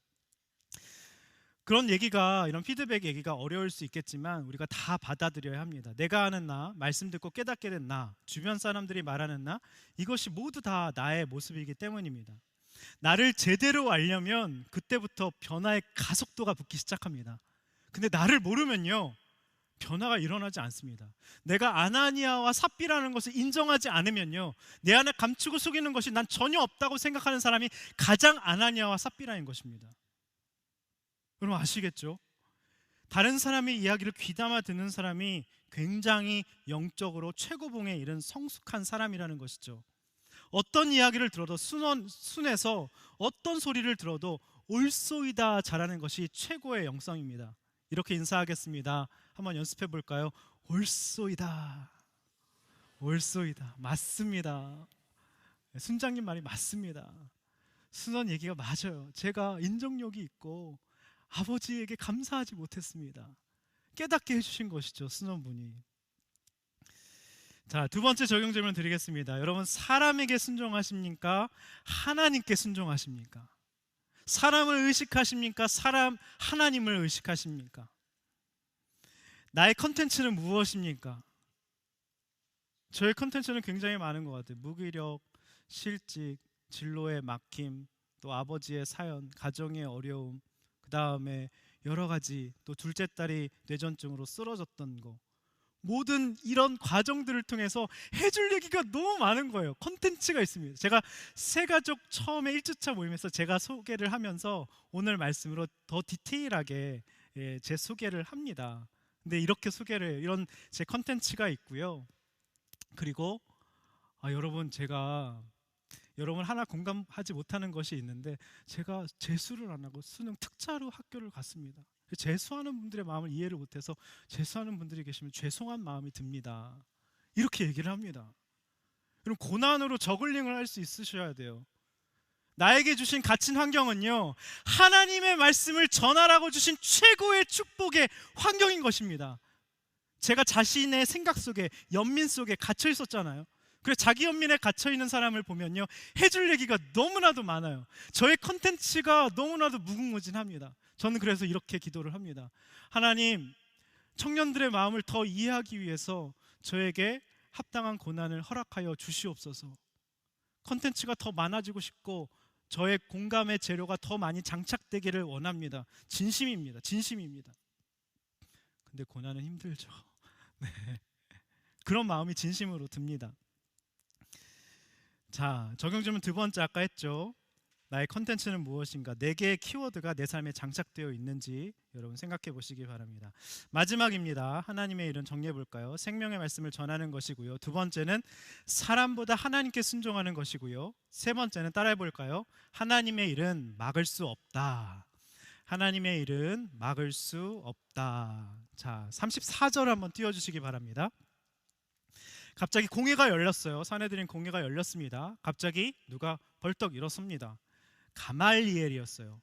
그런 얘기가, 이런 피드백 얘기가 어려울 수 있겠지만 우리가 다 받아들여야 합니다. 내가 아는 나, 말씀 듣고 깨닫게 된 나, 주변 사람들이 말하는 나, 이것이 모두 다 나의 모습이기 때문입니다. 나를 제대로 알려면 그때부터 변화의 가속도가 붙기 시작합니다. 근데 나를 모르면요, 변화가 일어나지 않습니다. 내가 아나니아와 삽비라는 것을 인정하지 않으면요, 내 안에 감추고 속이는 것이 난 전혀 없다고 생각하는 사람이 가장 아나니아와 삽비라인 것입니다. 여러분 아시겠죠? 다른 사람의 이야기를 귀담아 듣는 사람이 굉장히 영적으로 최고봉에 이른 성숙한 사람이라는 것이죠. 어떤 이야기를 들어도 순해서 어떤 소리를 들어도 옳소이다 잘하는 것이 최고의 영성입니다. 이렇게 인사하겠습니다. 한번 연습해 볼까요? 옳소이다. 옳소이다. 맞습니다. 순장님 말이 맞습니다. 순원 얘기가 맞아요. 제가 인정력이 있고 아버지에게 감사하지 못했습니다. 깨닫게 해주신 것이죠, 순원분이. 자, 두 번째 적용 질문 드리겠습니다. 여러분, 사람에게 순종하십니까? 하나님께 순종하십니까? 사람을 의식하십니까? 하나님을 의식하십니까? 나의 컨텐츠는 무엇입니까? 저의 컨텐츠는 굉장히 많은 것 같아요. 무기력, 실직, 진로의 막힘, 또 아버지의 사연, 가정의 어려움, 그 다음에 여러 가지, 또 둘째 딸이 뇌전증으로 쓰러졌던 거, 모든 이런 과정들을 통해서 해줄 얘기가 너무 많은 거예요. 콘텐츠가 있습니다. 제가 새가족 처음에 1주차 모임에서 제가 소개를 하면서 오늘 말씀으로 더 디테일하게 제 소개를 합니다. 근데 이렇게 소개를, 이런 제 콘텐츠가 있고요. 그리고 여러분, 제가 여러분 하나 공감하지 못하는 것이 있는데, 제가 재수를 안 하고 수능 특차로 학교를 갔습니다. 재수하는 분들의 마음을 이해를 못해서 재수하는 분들이 계시면 죄송한 마음이 듭니다. 이렇게 얘기를 합니다. 그럼 고난으로 저글링을 할 수 있으셔야 돼요. 나에게 주신 갇힌 환경은요, 하나님의 말씀을 전하라고 주신 최고의 축복의 환경인 것입니다. 제가 자신의 생각 속에, 연민 속에 갇혀 있었잖아요. 그래서 자기 연민에 갇혀 있는 사람을 보면요, 해줄 얘기가 너무나도 많아요. 저의 컨텐츠가 너무나도 무궁무진합니다. 저는 그래서 이렇게 기도를 합니다. 하나님, 청년들의 마음을 더 이해하기 위해서 저에게 합당한 고난을 허락하여 주시옵소서. 컨텐츠가 더 많아지고 싶고 저의 공감의 재료가 더 많이 장착되기를 원합니다. 진심입니다. 진심입니다. 근데 고난은 힘들죠. 네. 그런 마음이 진심으로 듭니다. 자, 적용 질문 두 번째, 아까 했죠. 나의 컨텐츠는 무엇인가? 4개의 키워드가 내 삶에 장착되어 있는지 여러분 생각해 보시기 바랍니다. 마지막입니다. 하나님의 일은 정리해 볼까요? 생명의 말씀을 전하는 것이고요. 두 번째는 사람보다 하나님께 순종하는 것이고요. 세 번째는 따라해 볼까요? 하나님의 일은 막을 수 없다. 하나님의 일은 막을 수 없다. 자, 34절 한번 띄워주시기 바랍니다. 갑자기 공회가 열렸어요. 사내들인 공회가 열렸습니다. 갑자기 누가 벌떡 일어섭니다. 가말리엘이었어요.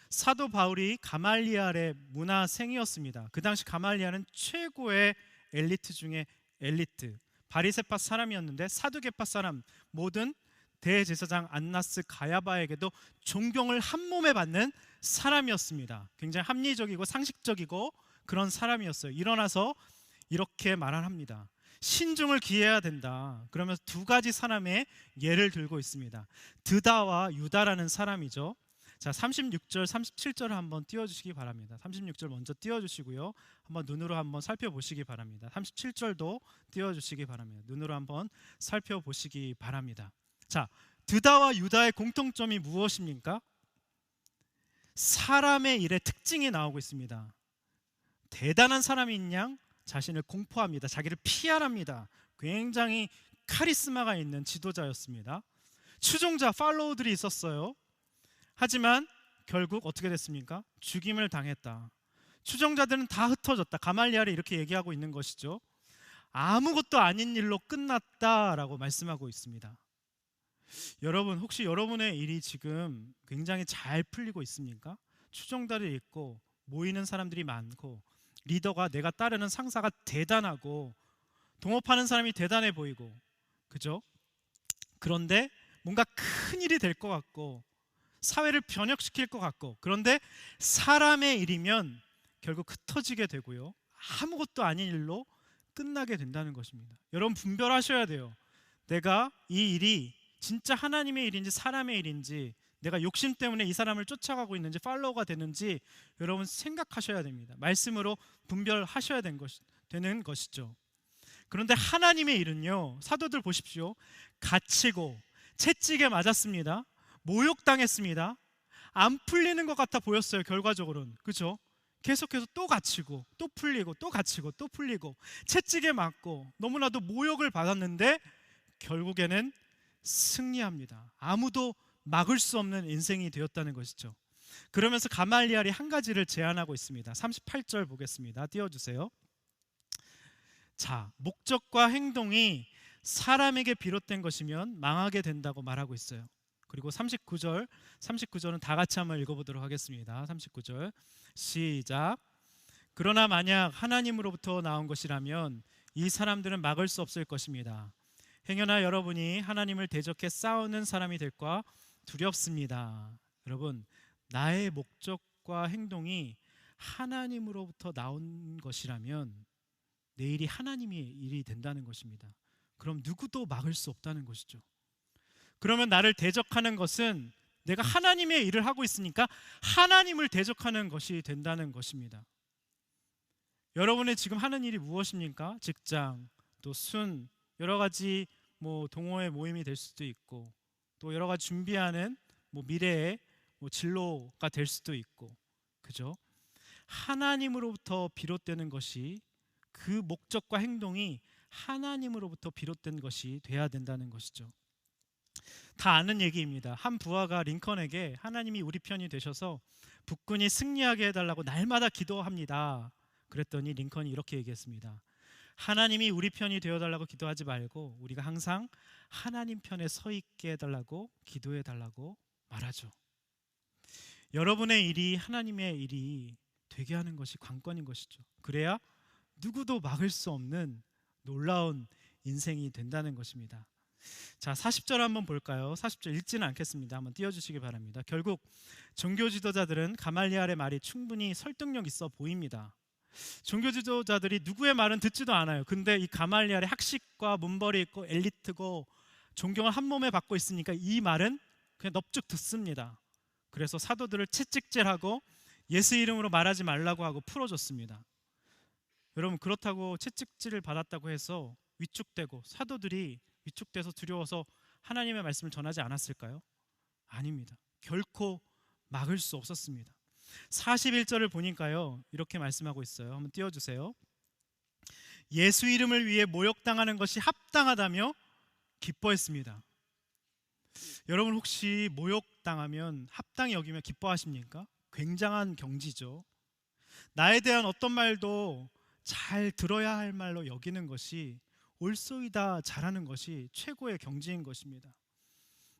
사도 바울이 가말리엘의 문화생이었습니다. 그 당시 가말리엘은 최고의 엘리트 중에 엘리트, 바리새파 사람이었는데 사두개파 사람, 모든 대제사장 안나스 가야바에게도 존경을 한 몸에 받는 사람이었습니다. 굉장히 합리적이고 상식적이고 그런 사람이었어요. 일어나서 이렇게 말을 합니다. 신중을 기해야 된다. 그러면서 두 가지 사람의 예를 들고 있습니다. 드다와 유다라는 사람이죠. 자, 36절, 37절을 한번 띄워주시기 바랍니다. 36절 먼저 띄워주시고요. 한번 눈으로 한번 살펴보시기 바랍니다. 37절도 띄워주시기 바랍니다. 눈으로 한번 살펴보시기 바랍니다. 자, 드다와 유다의 공통점이 무엇입니까? 사람의 일의 특징이 나오고 있습니다. 대단한 사람인 양 자신을 공포합니다. 자기를 피하랍니다. 굉장히 카리스마가 있는 지도자였습니다. 추종자, 팔로우들이 있었어요. 하지만 결국 어떻게 됐습니까? 죽임을 당했다. 추종자들은 다 흩어졌다. 가말리엘이 이렇게 얘기하고 있는 것이죠. 아무것도 아닌 일로 끝났다라고 말씀하고 있습니다. 여러분, 혹시 여러분의 일이 지금 굉장히 잘 풀리고 있습니까? 추종자들이 있고 모이는 사람들이 많고 리더가, 내가 따르는 상사가 대단하고 동업하는 사람이 대단해 보이고, 그죠? 그런데 뭔가 큰 일이 될 것 같고 사회를 변혁시킬 것 같고, 그런데 사람의 일이면 결국 흩어지게 되고요, 아무것도 아닌 일로 끝나게 된다는 것입니다. 여러분, 분별하셔야 돼요. 내가 이 일이 진짜 하나님의 일인지 사람의 일인지, 내가 욕심 때문에 이 사람을 쫓아가고 있는지 팔로워가 되는지 여러분 생각하셔야 됩니다. 말씀으로 분별하셔야 되는 것이죠. 그런데 하나님의 일은요, 사도들 보십시오. 갇히고 채찍에 맞았습니다. 모욕당했습니다. 안 풀리는 것 같아 보였어요, 결과적으로는. 그렇죠? 계속해서 또 갇히고 또 풀리고 또 갇히고 또 풀리고 채찍에 맞고 너무나도 모욕을 받았는데 결국에는 승리합니다. 아무도 막을 수 없는 인생이 되었다는 것이죠. 그러면서 가말리엘이 한 가지를 제안하고 있습니다. 38절 보겠습니다. 띄워주세요. 자, 목적과 행동이 사람에게 비롯된 것이면 망하게 된다고 말하고 있어요. 그리고 39절은 다 같이 한번 읽어보도록 하겠습니다. 39절 시작. 그러나 만약 하나님으로부터 나온 것이라면 이 사람들은 막을 수 없을 것입니다. 행여나 여러분이 하나님을 대적해 싸우는 사람이 될까 두렵습니다. 여러분, 나의 목적과 행동이 하나님으로부터 나온 것이라면 내 일이 하나님의 일이 된다는 것입니다. 그럼 누구도 막을 수 없다는 것이죠. 그러면 나를 대적하는 것은 내가 하나님의 일을 하고 있으니까 하나님을 대적하는 것이 된다는 것입니다. 여러분의 지금 하는 일이 무엇입니까? 직장, 또 여러 가지 동호회 모임이 될 수도 있고, 또 여러 가지 준비하는 미래의 진로가 될 수도 있고, 그죠? 하나님으로부터 비롯되는 것이, 그 목적과 행동이 하나님으로부터 비롯된 것이 돼야 된다는 것이죠. 다 아는 얘기입니다. 한 부하가 링컨에게 하나님이 우리 편이 되셔서 북군이 승리하게 해달라고 날마다 기도합니다. 그랬더니 링컨이 이렇게 얘기했습니다. 하나님이 우리 편이 되어달라고 기도하지 말고 우리가 항상 하나님 편에 서 있게 해달라고 기도해달라고 말하죠. 여러분의 일이 하나님의 일이 되게 하는 것이 관건인 것이죠. 그래야 누구도 막을 수 없는 놀라운 인생이 된다는 것입니다. 자, 40절 한번 볼까요? 40절 읽지는 않겠습니다. 한번 띄워주시기 바랍니다. 결국 종교 지도자들은 가말리엘의 말이 충분히 설득력 있어 보입니다. 종교 지도자들이 누구의 말은 듣지도 않아요. 근데 이 가말리엘의 학식과 문벌이 있고 엘리트고 존경을 한 몸에 받고 있으니까 이 말은 그냥 넙죽 듣습니다. 그래서 사도들을 채찍질하고 예수 이름으로 말하지 말라고 하고 풀어줬습니다. 여러분, 그렇다고 채찍질을 받았다고 해서 위축되고 사도들이 위축돼서 두려워서 하나님의 말씀을 전하지 않았을까요? 아닙니다. 결코 막을 수 없었습니다. 41절을 보니까요, 이렇게 말씀하고 있어요. 한번 띄워주세요. 예수 이름을 위해 모욕당하는 것이 합당하다며 기뻐했습니다. 여러분, 혹시 모욕당하면 합당히 여기며 기뻐하십니까? 굉장한 경지죠. 나에 대한 어떤 말도 잘 들어야 할 말로 여기는 것이 옳소이다 잘하는 것이 최고의 경지인 것입니다.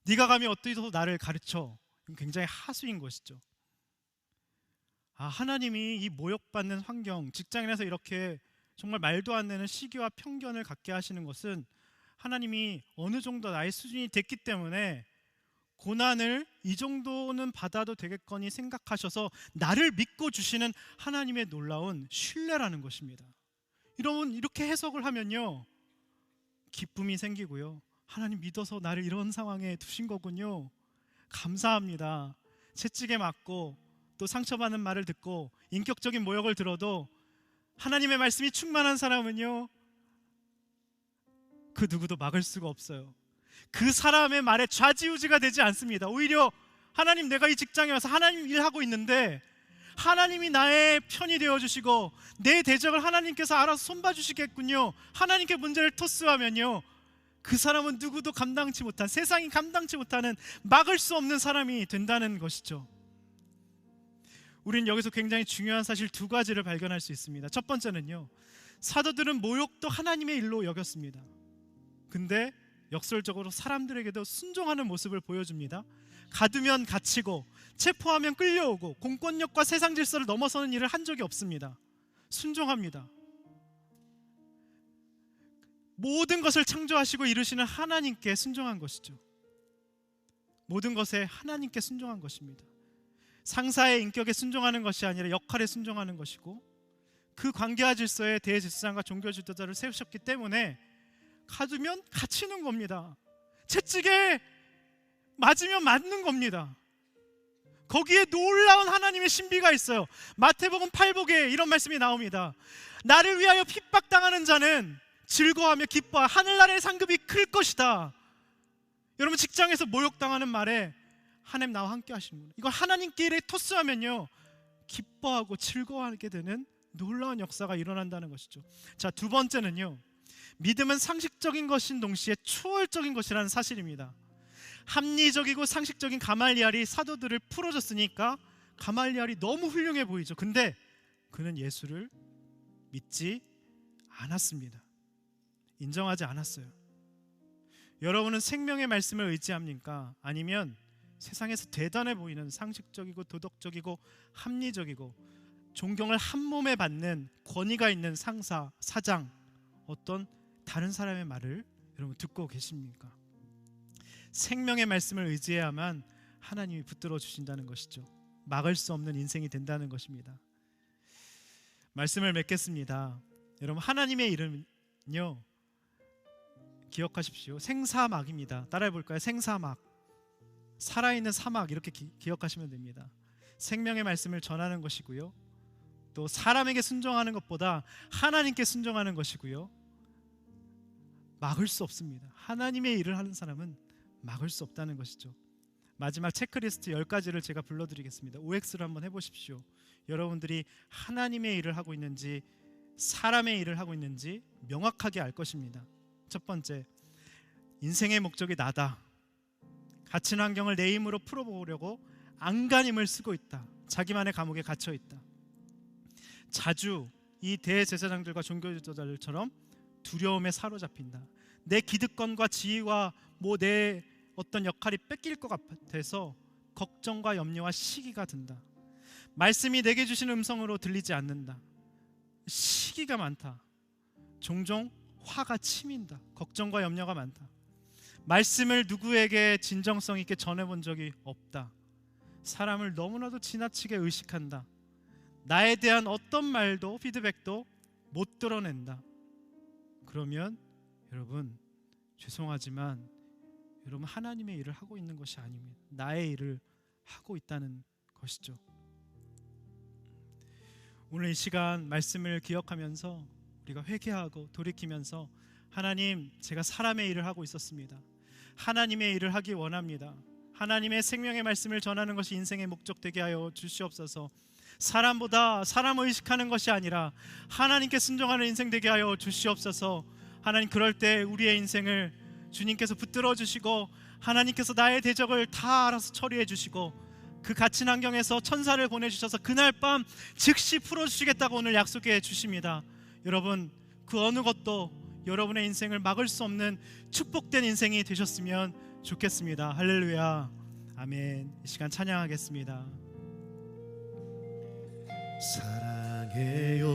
네가 감히 어디서 나를 가르쳐? 굉장히 하수인 것이죠. 하나님이 이 모욕받는 환경, 직장인에서 이렇게 정말 말도 안 되는 시기와 편견을 갖게 하시는 것은 하나님이 어느 정도 나의 수준이 됐기 때문에 고난을 이 정도는 받아도 되겠거니 생각하셔서 나를 믿고 주시는 하나님의 놀라운 신뢰라는 것입니다. 이렇게 해석을 하면요, 기쁨이 생기고요, 하나님 믿어서 나를 이런 상황에 두신 거군요, 감사합니다. 채찍에 맞고 또 상처받는 말을 듣고 인격적인 모욕을 들어도 하나님의 말씀이 충만한 사람은요, 그 누구도 막을 수가 없어요. 그 사람의 말에 좌지우지가 되지 않습니다. 오히려 하나님, 내가 이 직장에 와서 하나님 일하고 있는데 하나님이 나의 편이 되어주시고 내 대적을 하나님께서 알아서 손봐주시겠군요, 하나님께 문제를 토스하면요, 그 사람은 누구도 감당치 못한, 세상이 감당치 못하는, 막을 수 없는 사람이 된다는 것이죠. 우리는 여기서 굉장히 중요한 사실 두 가지를 발견할 수 있습니다. 첫 번째는요, 사도들은 모욕도 하나님의 일로 여겼습니다. 근데 역설적으로 사람들에게도 순종하는 모습을 보여줍니다. 가두면 갇히고 체포하면 끌려오고 공권력과 세상 질서를 넘어서는 일을 한 적이 없습니다. 순종합니다. 모든 것을 창조하시고 이루시는 하나님께 순종한 것이죠. 모든 것에 하나님께 순종한 것입니다. 상사의 인격에 순종하는 것이 아니라 역할에 순종하는 것이고, 그 관계와 질서에 대제사장과 종교 지도자를 세우셨기 때문에 가두면 갇히는 겁니다. 채찍에 맞으면 맞는 겁니다. 거기에 놀라운 하나님의 신비가 있어요. 마태복음 8복에 이런 말씀이 나옵니다. 나를 위하여 핍박당하는 자는 즐거워하며 기뻐하, 하늘나라의 상급이 클 것이다. 여러분, 직장에서 모욕당하는 말에 하나님 나와 함께 하시는구나, 이걸 하나님께 토스하면요 기뻐하고 즐거워하게 되는 놀라운 역사가 일어난다는 것이죠. 자, 두 번째는요, 믿음은 상식적인 것인 동시에 초월적인 것이라는 사실입니다. 합리적이고 상식적인 가말리엘이 사도들을 풀어줬으니까 가말리엘이 너무 훌륭해 보이죠. 근데 그는 예수를 믿지 않았습니다. 인정하지 않았어요. 여러분은 생명의 말씀을 의지합니까? 아니면 세상에서 대단해 보이는 상식적이고 도덕적이고 합리적이고 존경을 한 몸에 받는 권위가 있는 상사, 사장, 어떤 다른 사람의 말을 여러분 듣고 계십니까? 생명의 말씀을 의지해야만 하나님이 붙들어 주신다는 것이죠. 막을 수 없는 인생이 된다는 것입니다. 말씀을 맺겠습니다. 여러분, 하나님의 이름은요, 기억하십시오. 생사막입니다. 따라해 볼까요? 생사막. 살아있는 사막, 이렇게 기억하시면 됩니다. 생명의 말씀을 전하는 것이고요, 또 사람에게 순종하는 것보다 하나님께 순종하는 것이고요, 막을 수 없습니다. 하나님의 일을 하는 사람은 막을 수 없다는 것이죠. 마지막 체크리스트 10가지를 제가 불러드리겠습니다. OX를 한번 해보십시오. 여러분들이 하나님의 일을 하고 있는지 사람의 일을 하고 있는지 명확하게 알 것입니다. 첫 번째, 인생의 목적이 나다. 갇힌 환경을 내 힘으로 풀어보려고 안간힘을 쓰고 있다. 자기만의 감옥에 갇혀 있다. 자주 이 대제사장들과 종교 지도자들처럼 두려움에 사로잡힌다. 내 기득권과 지위와 내 어떤 역할이 뺏길 것 같아서 걱정과 염려와 시기가 든다. 말씀이 내게 주신 음성으로 들리지 않는다. 시기가 많다. 종종 화가 치민다. 걱정과 염려가 많다. 말씀을 누구에게 진정성 있게 전해본 적이 없다. 사람을 너무나도 지나치게 의식한다. 나에 대한 어떤 말도 피드백도 못 드러낸다. 그러면 여러분, 죄송하지만 여러분, 하나님의 일을 하고 있는 것이 아닙니다. 나의 일을 하고 있다는 것이죠. 오늘 이 시간 말씀을 기억하면서 우리가 회개하고 돌이키면서, 하나님, 제가 사람의 일을 하고 있었습니다. 하나님의 일을 하기 원합니다. 하나님의 생명의 말씀을 전하는 것이 인생의 목적 되게 하여 주시옵소서. 사람보다 사람을 의식하는 것이 아니라 하나님께 순종하는 인생 되게 하여 주시옵소서. 하나님, 그럴 때 우리의 인생을 주님께서 붙들어 주시고 하나님께서 나의 대적을 다 알아서 처리해 주시고 그 갇힌 환경에서 천사를 보내주셔서 그날 밤 즉시 풀어주시겠다고 오늘 약속해 주십니다. 여러분, 그 어느 것도 여러분의 인생을 막을 수 없는 축복된 인생이 되셨으면 좋겠습니다. 할렐루야, 아멘. 이 시간 찬양하겠습니다. 사랑해요,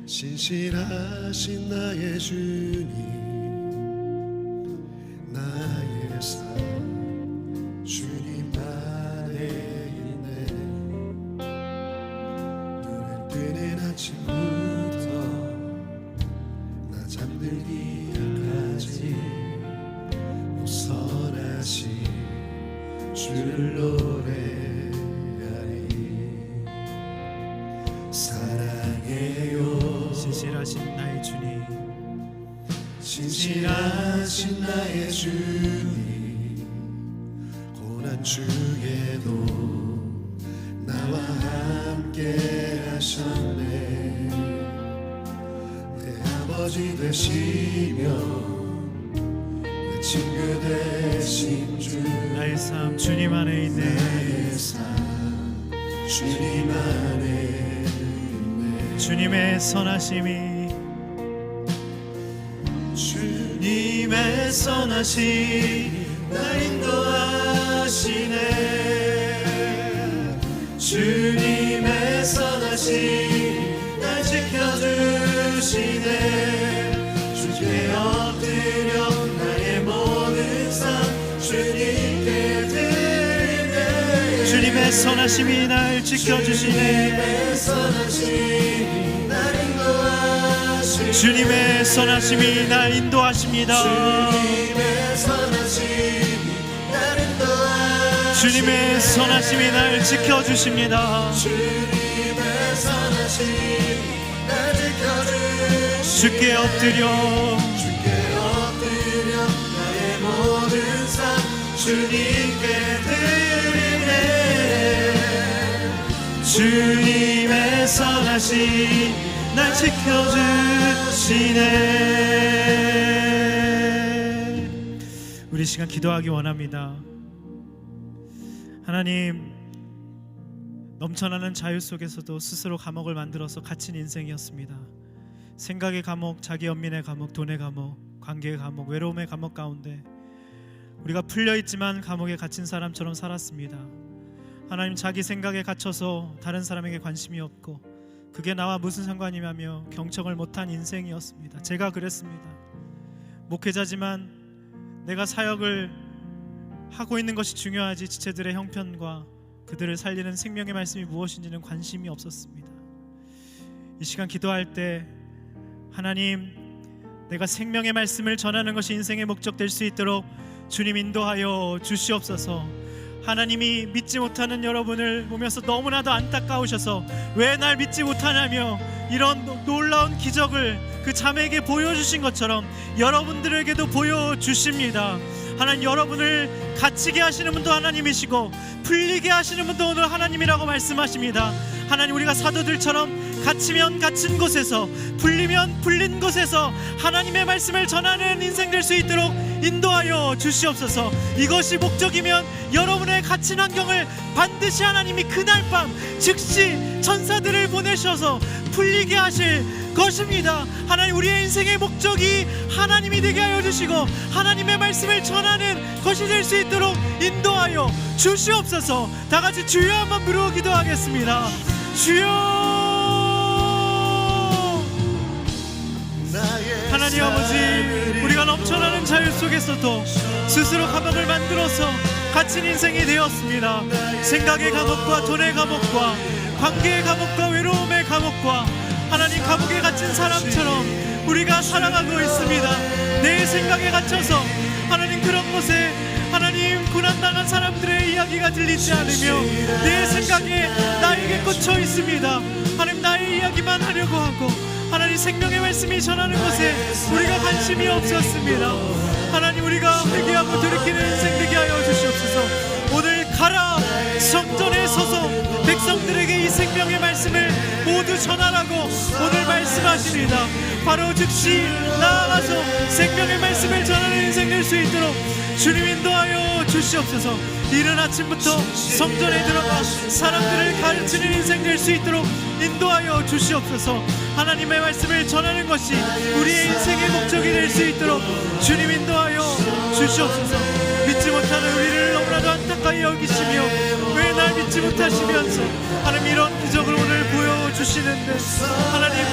신실하신 나의 주님, 나의 삶 주님 안에 있네. 눈을 뜨는 아침부터 나 잠들기까지 선하신 주를 노래하리. 사랑해요, 신실하신 나의 주님, 신실하신 나의 주님, 고난 중에도 나와 함께 하셨네. 내 아버지 되시며 내 친구 되신 주, 나의 삶 주님 안에 있네. 나의 삶 주님 안에 있네. 주님의 선하심이 주님의 선하심이 날 인도하시네. 주님의 선하심이 날 지켜주시네. 주께 엎드려 나의 모든 삶 주님께 드리네. 주님의 선하심이 날 지켜주시네. 주님의 선하심이 날 인도하시네. 주님의 선하심이 날 인도하십니다. 주님의 선하심이 날 지켜주시네. 주께 엎드려 나의 모든 삶 주님께 드리네. 주님의 선하심이 날 지켜주시네. 우리 시간 기도하기 원합니다. 하나님, 넘쳐나는 자유 속에서도 스스로 감옥을 만들어서 갇힌 인생이었습니다. 생각의 감옥, 자기 연민의 감옥, 돈의 감옥, 관계의 감옥, 외로움의 감옥 가운데 우리가 풀려있지만 감옥에 갇힌 사람처럼 살았습니다. 하나님, 자기 생각에 갇혀서 다른 사람에게 관심이 없고 그게 나와 무슨 상관이냐며 경청을 못한 인생이었습니다. 제가 그랬습니다. 목회자지만 내가 사역을 하고 있는 것이 중요하지 지체들의 형편과 그들을 살리는 생명의 말씀이 무엇인지는 관심이 없었습니다. 이 시간 기도할 때 하나님, 내가 생명의 말씀을 전하는 것이 인생의 목적 될 수 있도록 주님 인도하여 주시옵소서. 하나님이 믿지 못하는 여러분을 보면서 너무나도 안타까우셔서 왜 날 믿지 못하냐며 이런 놀라운 기적을 그 자매에게 보여주신 것처럼 여러분들에게도 보여주십니다. 하나님, 여러분을 갇히게 하시는 분도 하나님이시고 풀리게 하시는 분도 오늘 하나님이라고 말씀하십니다. 하나님, 우리가 사도들처럼 갇히면 갇힌 곳에서, 풀리면 풀린 곳에서 하나님의 말씀을 전하는 인생 될 수 있도록 인도하여 주시옵소서. 이것이 목적이면 여러분의 갇힌 환경을 반드시 하나님이 그날 밤 즉시 천사들을 보내셔서 풀리게 하실 것입니다. 하나님, 우리의 인생의 목적이 하나님이 되게 하여 주시고 하나님의 말씀을 전하는 것이 될 수 있도록 인도하여 주시옵소서. 다 같이 주여 한번 부르고 기도하겠습니다. 주여. 하나님 아버지, 우리가 넘쳐나는 자유 속에서도 스스로 감옥을 만들어서 갇힌 인생이 되었습니다. 생각의 감옥과 돈의 감옥과 관계의 감옥과 외로움의 감옥과 하나님, 감옥에 갇힌 사람처럼 우리가 살아가고 있습니다. 내 생각에 갇혀서 하나님, 그런 곳에 하나님 고난당한 사람들의 이야기가 들리지 않으며 내 생각에 나에게 꽂혀 있습니다. 하나님, 나의 이야기만 하려고 하고 하나님, 생명의 말씀이 전하는 것에 우리가 관심이 없었습니다. 하나님, 우리가 회개하고 돌이키는 인생 되게 하여 주시옵소서. 오늘 가라, 성전에 서서 백성들에게 이 생명의 말씀을 모두 전하라고 오늘 말씀하십니다. 바로 즉시 나아가서 생명의 말씀을 전하는 인생 될 수 있도록 주님 인도하여 주시옵소서. 이른 아침부터 성전에 들어가 사람들을 가르치는 인생 될 수 있도록 인도하여 주시옵소서. 하나님의 말씀을 전하는 것이 우리의 인생의 목적이 될 수 있도록 주님 인도하여 주시옵소서. 믿지 못하는 우리를 너무나도 안타까이 여기시며 왜 날 믿지 못하시면서 하나님, 이런 기적을 오늘 보여주시는데 하나님,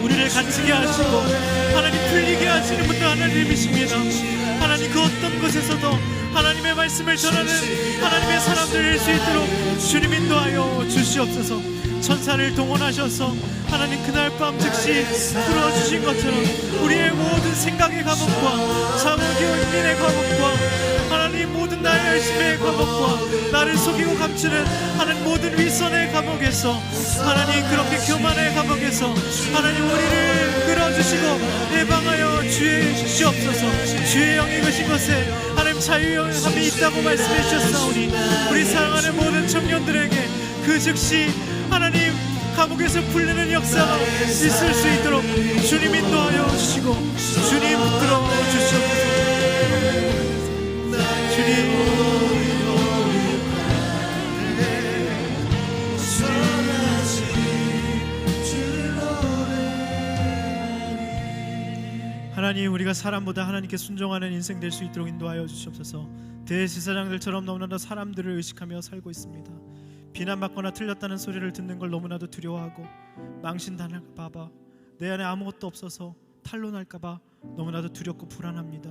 우리를 갇히게 하시고 하나님, 풀리게 하시는 분도 하나님이십니다. 하나님, 그 어떤 곳에서도 하나님의 말씀을 전하는 하나님의 사람들 될 수 있도록 주님 인도하여 주시옵소서. 천사를 동원하셔서 하나님, 그날 밤 즉시 풀어주신 것처럼 우리의 모든 생각의 감옥과 자목의 은민의 감옥과 하나님, 모든 나의 열심의 감옥과 나를 속이고 감추는 하나님 모든 위선의 감옥에서 하나님, 그렇게 교만의 감옥에서 하나님, 우리를 끌어주시고 예방하여 주시옵소서. 주의 영이 계신 것에 하나님, 자유함이 있다고 말씀해 주셨사오니 우리 사랑하는 모든 청년들에게 그 즉시 하나님, 감옥에서 풀리는 역사가 있을 수 있도록 주님 인도하여 주시고 주님 붙들어 주시옵소서. 주님, 하나님, 우리가 사람보다 하나님께 순종하는 인생 될 수 있도록 인도하여 주시옵소서. 대제사장들처럼 너무나도 사람들을 의식하며 살고 있습니다. 비난받거나 틀렸다는 소리를 듣는 걸 너무나도 두려워하고, 망신당할까 봐, 내 안에 아무것도 없어서 탄로날까 봐 너무나도 두렵고 불안합니다.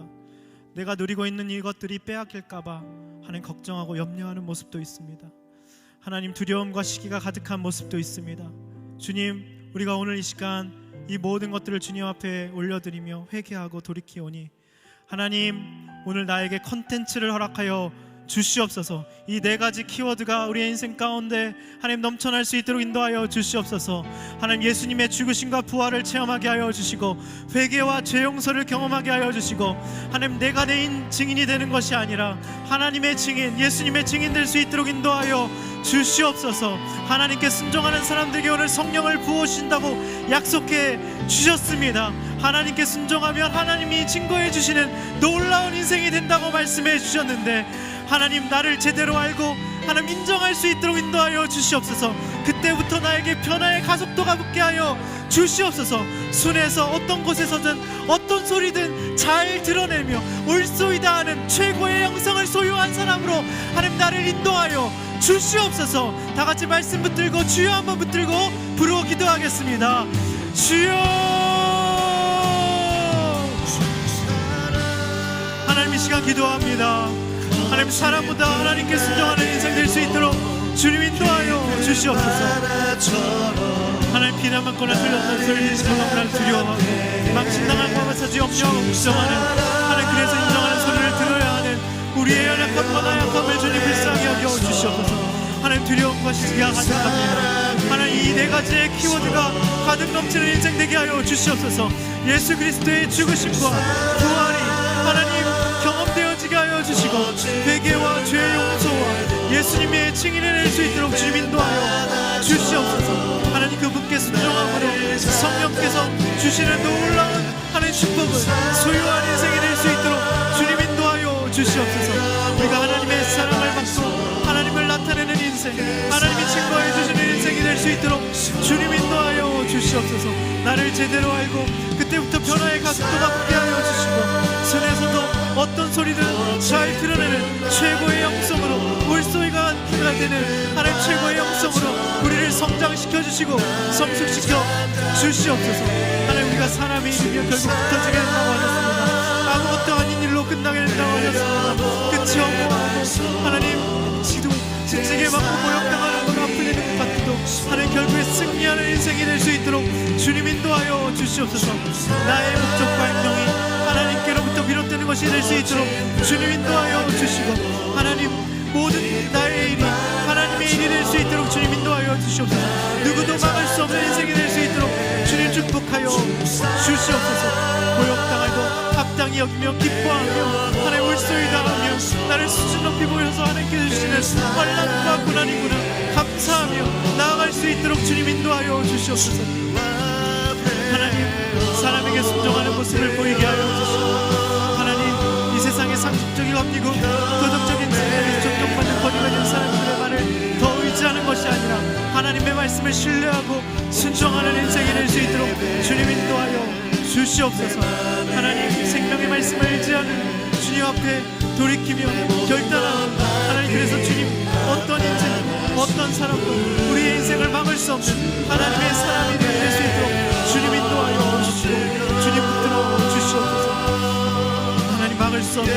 내가 누리고 있는 이것들이 빼앗길까 봐 하나님 걱정하고 염려하는 모습도 있습니다. 하나님, 두려움과 시기가 가득한 모습도 있습니다. 주님, 우리가 오늘 이 시간 이 모든 것들을 주님 앞에 올려드리며 회개하고 돌이키오니, 하나님, 오늘 나에게 컨텐츠를 허락하여 주시옵소서. 이 네 가지 키워드가 우리의 인생 가운데 하나님 넘쳐날 수 있도록 인도하여 주시옵소서. 하나님, 예수님의 죽으심과 부활을 체험하게 하여 주시고, 회개와 죄 용서를 경험하게 하여 주시고, 하나님, 내가 내 증인이 되는 것이 아니라 하나님의 증인, 예수님의 증인 될 수 있도록 인도하여 주시옵소서. 하나님께 순종하는 사람들에게 오늘 성령을 부어주신다고 약속해 주셨습니다. 하나님께 순종하면 하나님이 증거해 주시는 놀라운 인생이 된다고 말씀해 주셨는데, 하나님, 나를 제대로 알고 하나님 인정할 수 있도록 인도하여 주시옵소서. 그때부터 나에게 변화의 가속도가 붙게 하여 주시옵소서. 순에서 어떤 곳에서든 어떤 소리든 잘 드러내며 올소이다 하는 최고의 영성을 소유한 사람으로 하나님 나를 인도하여 주시옵소서. 다 같이 말씀 붙들고 주여 한번 붙들고 부르고 기도하겠습니다. 주여. 하나님, 이 시간 기도합니다. 하나님, 사람보다 하나님께 순종하는 인생 될 수 있도록 주님 인도하여 주시옵소서. 하나님, 비난받거나 틀렸다는 소리를 듣고 너무나 두려워하고, 망신당할까 봐 자주 염려하고 걱정하는, 하나님, 그래서 인정하는 소리를 들어야 하는 우리의 연약함과 나약함을 주님 불쌍히 여겨 주시옵소서. 하나님, 두려움과 시기가 가득합니다. 하나님, 이 네 가지의 키워드가 가득 넘치는 인생 되게 하여 주시옵소서. 예수 그리스도의 죽으심과 부활이 하나님 경험되어지게 하여 주시고, 회개와 죄 용서와 예수님의 증인을 낼 수 있도록 주님 인도하여 주시옵소서. 하나님, 그분께 순종함으로 성령께서 주시는 놀라운 하나님 축복을 소유한 인생이 될 수 있도록 주님 인도하여 주시옵소서. 우리가 하나님의 사랑을 받고 하나님을 나타내는 인생, 하나님이 증거해 주시는 인생이 될 수 있도록 주님 인도하여 주시옵소서. 나를 제대로 알고 그때부터 변화의 가속도가 붙게 하여 주시고, 손에서도 어떤 소리든 잘 드러내는 최고의 영성으로, 올소이가 되는 하나님 최고의 영성으로 우리를 성장시켜 주시고 성숙시켜 주시옵소서. 하나님, 우리가 사람이 이르면 결국 흩어지게 된다고 하셨습니다. 아무것도 아닌 일로 끝나게 된다고 하셨습니다. 끝이 없고 하나님, 지도 직직에 맞고 모욕당하는 걸 아플리는 것 같아도 하나님, 결국에 승리하는 인생이 될 수 있도록 주님 인도하여 주시옵소서. 나의 목적과 행동이 하나님께로부터 비롯되는 것이 될 수 있도록 주님 인도하여 주시고, 하나님, 모든 나의 일이 하나님의 일이 될 수 있도록 주님 인도하여 주시옵소서. 누구도 막을 수 없는 인생이 될 수 있도록 주님 축복하여 주시옵소서. 모욕당하고 합당히 여기며 기뻐하며 하나님 울소이다하며 나를 수준 높이 보여서 하나님께 주시는 환난과 고난이구나 감사하며 나아갈 수 있도록 주님 인도하여 주시옵소서. 하나님, 사람에게 순종하는 모습을 보이게 하여 주시고, 하나님, 이 세상의 상식적이 걷히고 도덕적인 생각에 존경받는 권위가 있는 사람들의 말을 더 의지하는 것이 아니라 하나님의 말씀을 신뢰하고 순종하는 인생이 될 수 있도록 주님 인도하여 주시옵소서. 하나님, 생명의 말씀을 의지하는 주님 앞에 돌이키며 결단하는 하나님, 그래서 주님, 어떤 인생, 어떤 사람도 우리의 인생을 막을 수 없는 하나님의 사람이 될 수 있도록 주님 인도하여 주시고 주님 붙들어 주시옵소서. 하나님, 막을 수 없는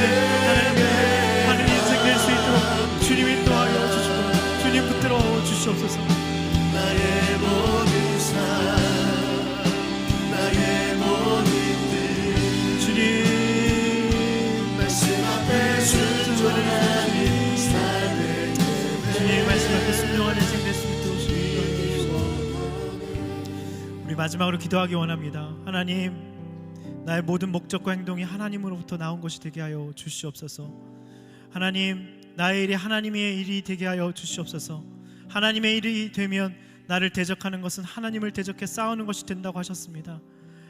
하나님의 인생 될 수 있도록 주님 인도하여 주시고 주님 붙들어 주시옵소서. 나의 모든 삶, 나의 모든 뜻, 주님 말씀 앞에 순종하는 삶을, 주님 말씀 앞에 순종하는 인생 될 수 있도록 주님 인도해 주시옵소서. 우리 마지막으로 기도하기 원합니다. 하나님, 나의 모든 목적과 행동이 하나님으로부터 나온 것이 되게 하여 주시옵소서. 하나님, 나의 일이 하나님의 일이 되게 하여 주시옵소서. 하나님의 일이 되면 나를 대적하는 것은 하나님을 대적해 싸우는 것이 된다고 하셨습니다.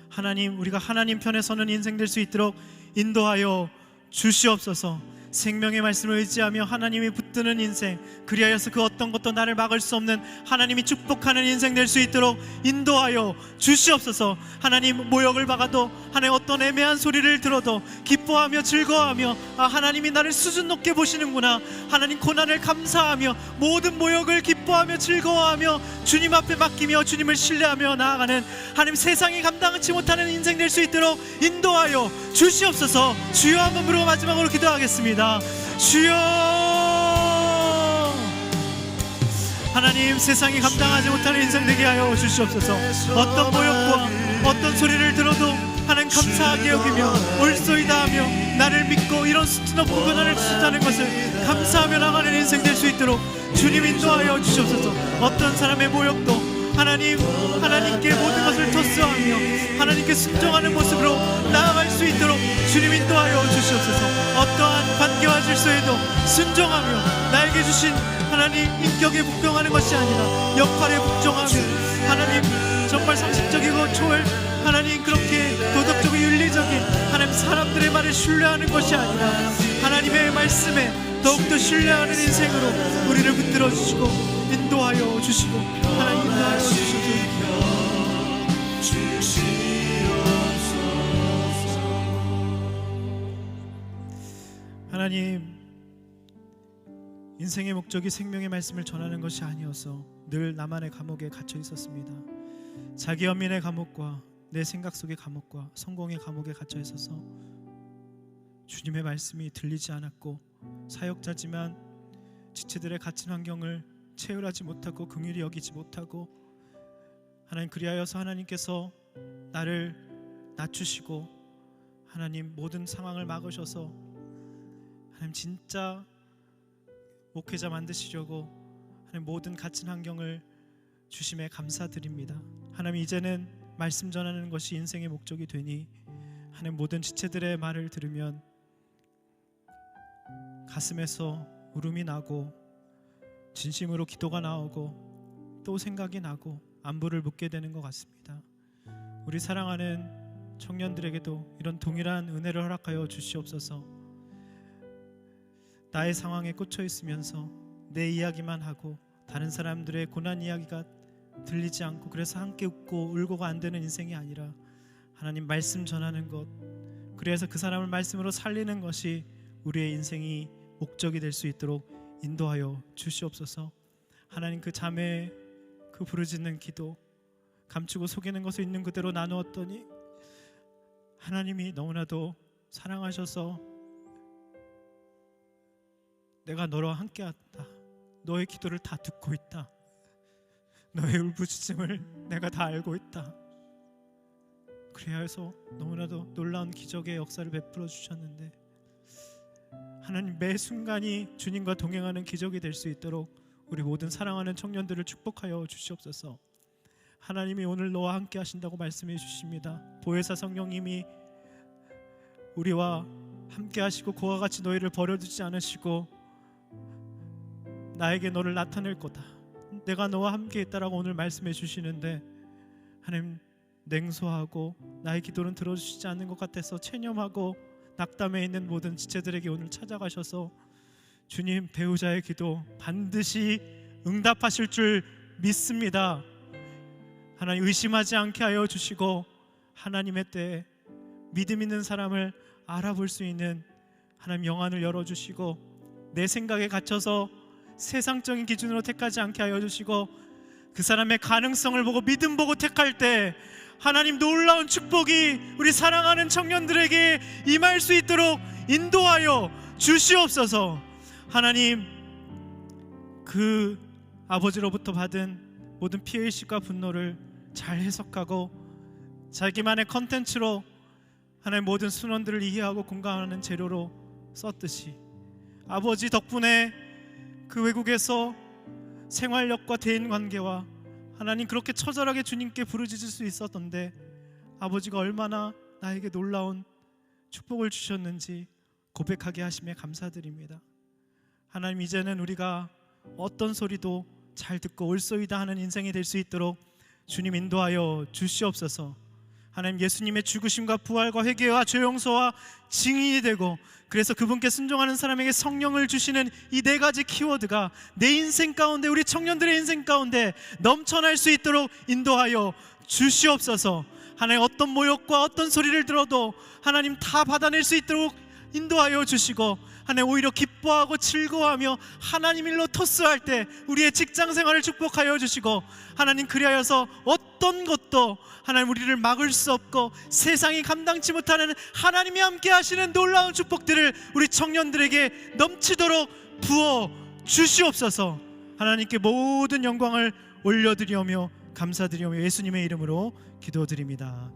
하나님, 우리가 하나님 편에 서는 인생 될 수 있도록 인도하여 주시옵소서. 생명의 말씀을 의지하며 하나님이 붙드는 인생, 그리하여서 그 어떤 것도 나를 막을 수 없는 하나님이 축복하는 인생 될 수 있도록 인도하여 주시옵소서. 하나님, 모욕을 받아도, 하나님 어떤 애매한 소리를 들어도 기뻐하며 즐거워하며, 하나님이 나를 수준 높게 보시는구나, 하나님 고난을 감사하며 모든 모욕을 기뻐하며 즐거워하며 주님 앞에 맡기며 주님을 신뢰하며 나아가는, 하나님 세상이 감당치 못하는 인생 될 수 있도록 인도하여 주시옵소서. 주여, 한번 부르고 마지막으로 기도하겠습니다. 주여, 하나님, 세상이 감당하지 못하는 인생 되게 하여 주시옵소서. 어떤 모욕과 어떤 소리를 들어도 하나님 감사하게 여기며 올소이다 하며 나를 믿고 이런 수준 높은 고난을 주셨다는 것을 감사하며 나가는 인생 될 수 있도록 주님 인도하여 주시옵소서. 어떤 사람의 모욕도 하나님께 모든 것을 토스하며 하나님께 순종하는 모습으로 나아갈 수 있도록 주님 인도하여 주시옵소서. 어떠한 관계와 질서에도 순종하며 나에게 주신 하나님 인격에 복종하는 것이 아니라 역할에 복종하며, 하나님 정말 상식적이고 하나님 그렇게 도덕적이고 윤리적인 하나님 사람들의 말을 신뢰하는 것이 아니라 하나님의 말씀에 더욱더 신뢰하는 인생으로 우리를 붙들어 주시고 인도하여 주시고, 하나님 인도하여 주시옵소서. 하나님, 인생의 목적이 생명의 말씀을 전하는 것이 아니어서 늘 나만의 감옥에 갇혀 있었습니다. 자기 연민의 감옥과 내 생각 속의 감옥과 성공의 감옥에 갇혀 있어서 주님의 말씀이 들리지 않았고, 사역자지만 지체들의 갇힌 환경을 체휼하지 못하고 긍휼히 여기지 못하고, 하나님 그리하여서 하나님께서 나를 낮추시고 하나님 모든 상황을 막으셔서 하나님 진짜 목회자 만드시려고 하나님 모든 갇힌 환경을 주심에 감사드립니다. 하나님, 이제는 말씀 전하는 것이 인생의 목적이 되니 하나님 모든 지체들의 말을 들으면 가슴에서 울음이 나고 진심으로 기도가 나오고 또 생각이 나고 안부를 묻게 되는 것 같습니다. 우리 사랑하는 청년들에게도 이런 동일한 은혜를 허락하여 주시옵소서. 나의 상황에 꽂혀 있으면서 내 이야기만 하고 다른 사람들의 고난 이야기가 들리지 않고 그래서 함께 웃고 울고가 안 되는 인생이 아니라 하나님 말씀 전하는 것, 그래서 그 사람을 말씀으로 살리는 것이 우리의 인생이 목적이 될 수 있도록 인도하여 주시옵소서. 하나님, 그 자매 그 부르짖는 기도, 감추고 속이는 것을 있는 그대로 나누었더니 하나님이 너무나도 사랑하셔서 내가 너와 함께하다, 너의 기도를 다 듣고 있다, 너의 울부짖음을 내가 다 알고 있다, 그래야 해서 너무나도 놀라운 기적의 역사를 베풀어 주셨는데, 하나님 매 순간이 주님과 동행하는 기적이 될 수 있도록 우리 모든 사랑하는 청년들을 축복하여 주시옵소서. 하나님이 오늘 너와 함께 하신다고 말씀해 주십니다. 보혜사 성령님이 우리와 함께 하시고 그와 같이 너희를 버려두지 않으시고 나에게 너를 나타낼 거다, 내가 너와 함께 있다라고 오늘 말씀해 주시는데, 하나님 냉소하고 나의 기도는 들어주시지 않는 것 같아서 체념하고 낙담해 있는 모든 지체들에게 오늘 찾아가셔서 주님 배우자의 기도 반드시 응답하실 줄 믿습니다. 하나님 의심하지 않게 하여 주시고 하나님의 때에 믿음 있는 사람을 알아볼 수 있는 하나님 영안을 열어주시고, 내 생각에 갇혀서 세상적인 기준으로 택하지 않게 하여 주시고, 그 사람의 가능성을 보고 믿음 보고 택할 때 하나님 놀라운 축복이 우리 사랑하는 청년들에게 임할 수 있도록 인도하여 주시옵소서. 하나님, 그 아버지로부터 받은 모든 피해의식과 분노를 잘 해석하고 자기만의 컨텐츠로 하나님 모든 순원들을 이해하고 공감하는 재료로 썼듯이, 아버지 덕분에 그 외국에서 생활력과 대인관계와 하나님 그렇게 처절하게 주님께 부르짖을 수 있었던데 아버지가 얼마나 나에게 놀라운 축복을 주셨는지 고백하게 하심에 감사드립니다. 하나님, 이제는 우리가 어떤 소리도 잘 듣고 올소이다 하는 인생이 될 수 있도록 주님 인도하여 주시옵소서. 하나님 예수님의 죽으심과 부활과 회개와 죄 용서와 증인이 되고, 그래서 그분께 순종하는 사람에게 성령을 주시는 이 네 가지 키워드가 내 인생 가운데, 우리 청년들의 인생 가운데 넘쳐날 수 있도록 인도하여 주시옵소서. 하나님 어떤 모욕과 어떤 소리를 들어도 하나님 다 받아낼 수 있도록 인도하여 주시고, 하나님 오히려 기뻐하고 즐거워하며 하나님 일로 토스할 때 우리의 직장 생활을 축복하여 주시고, 하나님 그리하여서 어떤 것도 하나님 우리를 막을 수 없고 세상이 감당치 못하는 하나님이 함께 하시는 놀라운 축복들을 우리 청년들에게 넘치도록 부어 주시옵소서. 하나님께 모든 영광을 올려드리며 감사드리며 예수님의 이름으로 기도드립니다.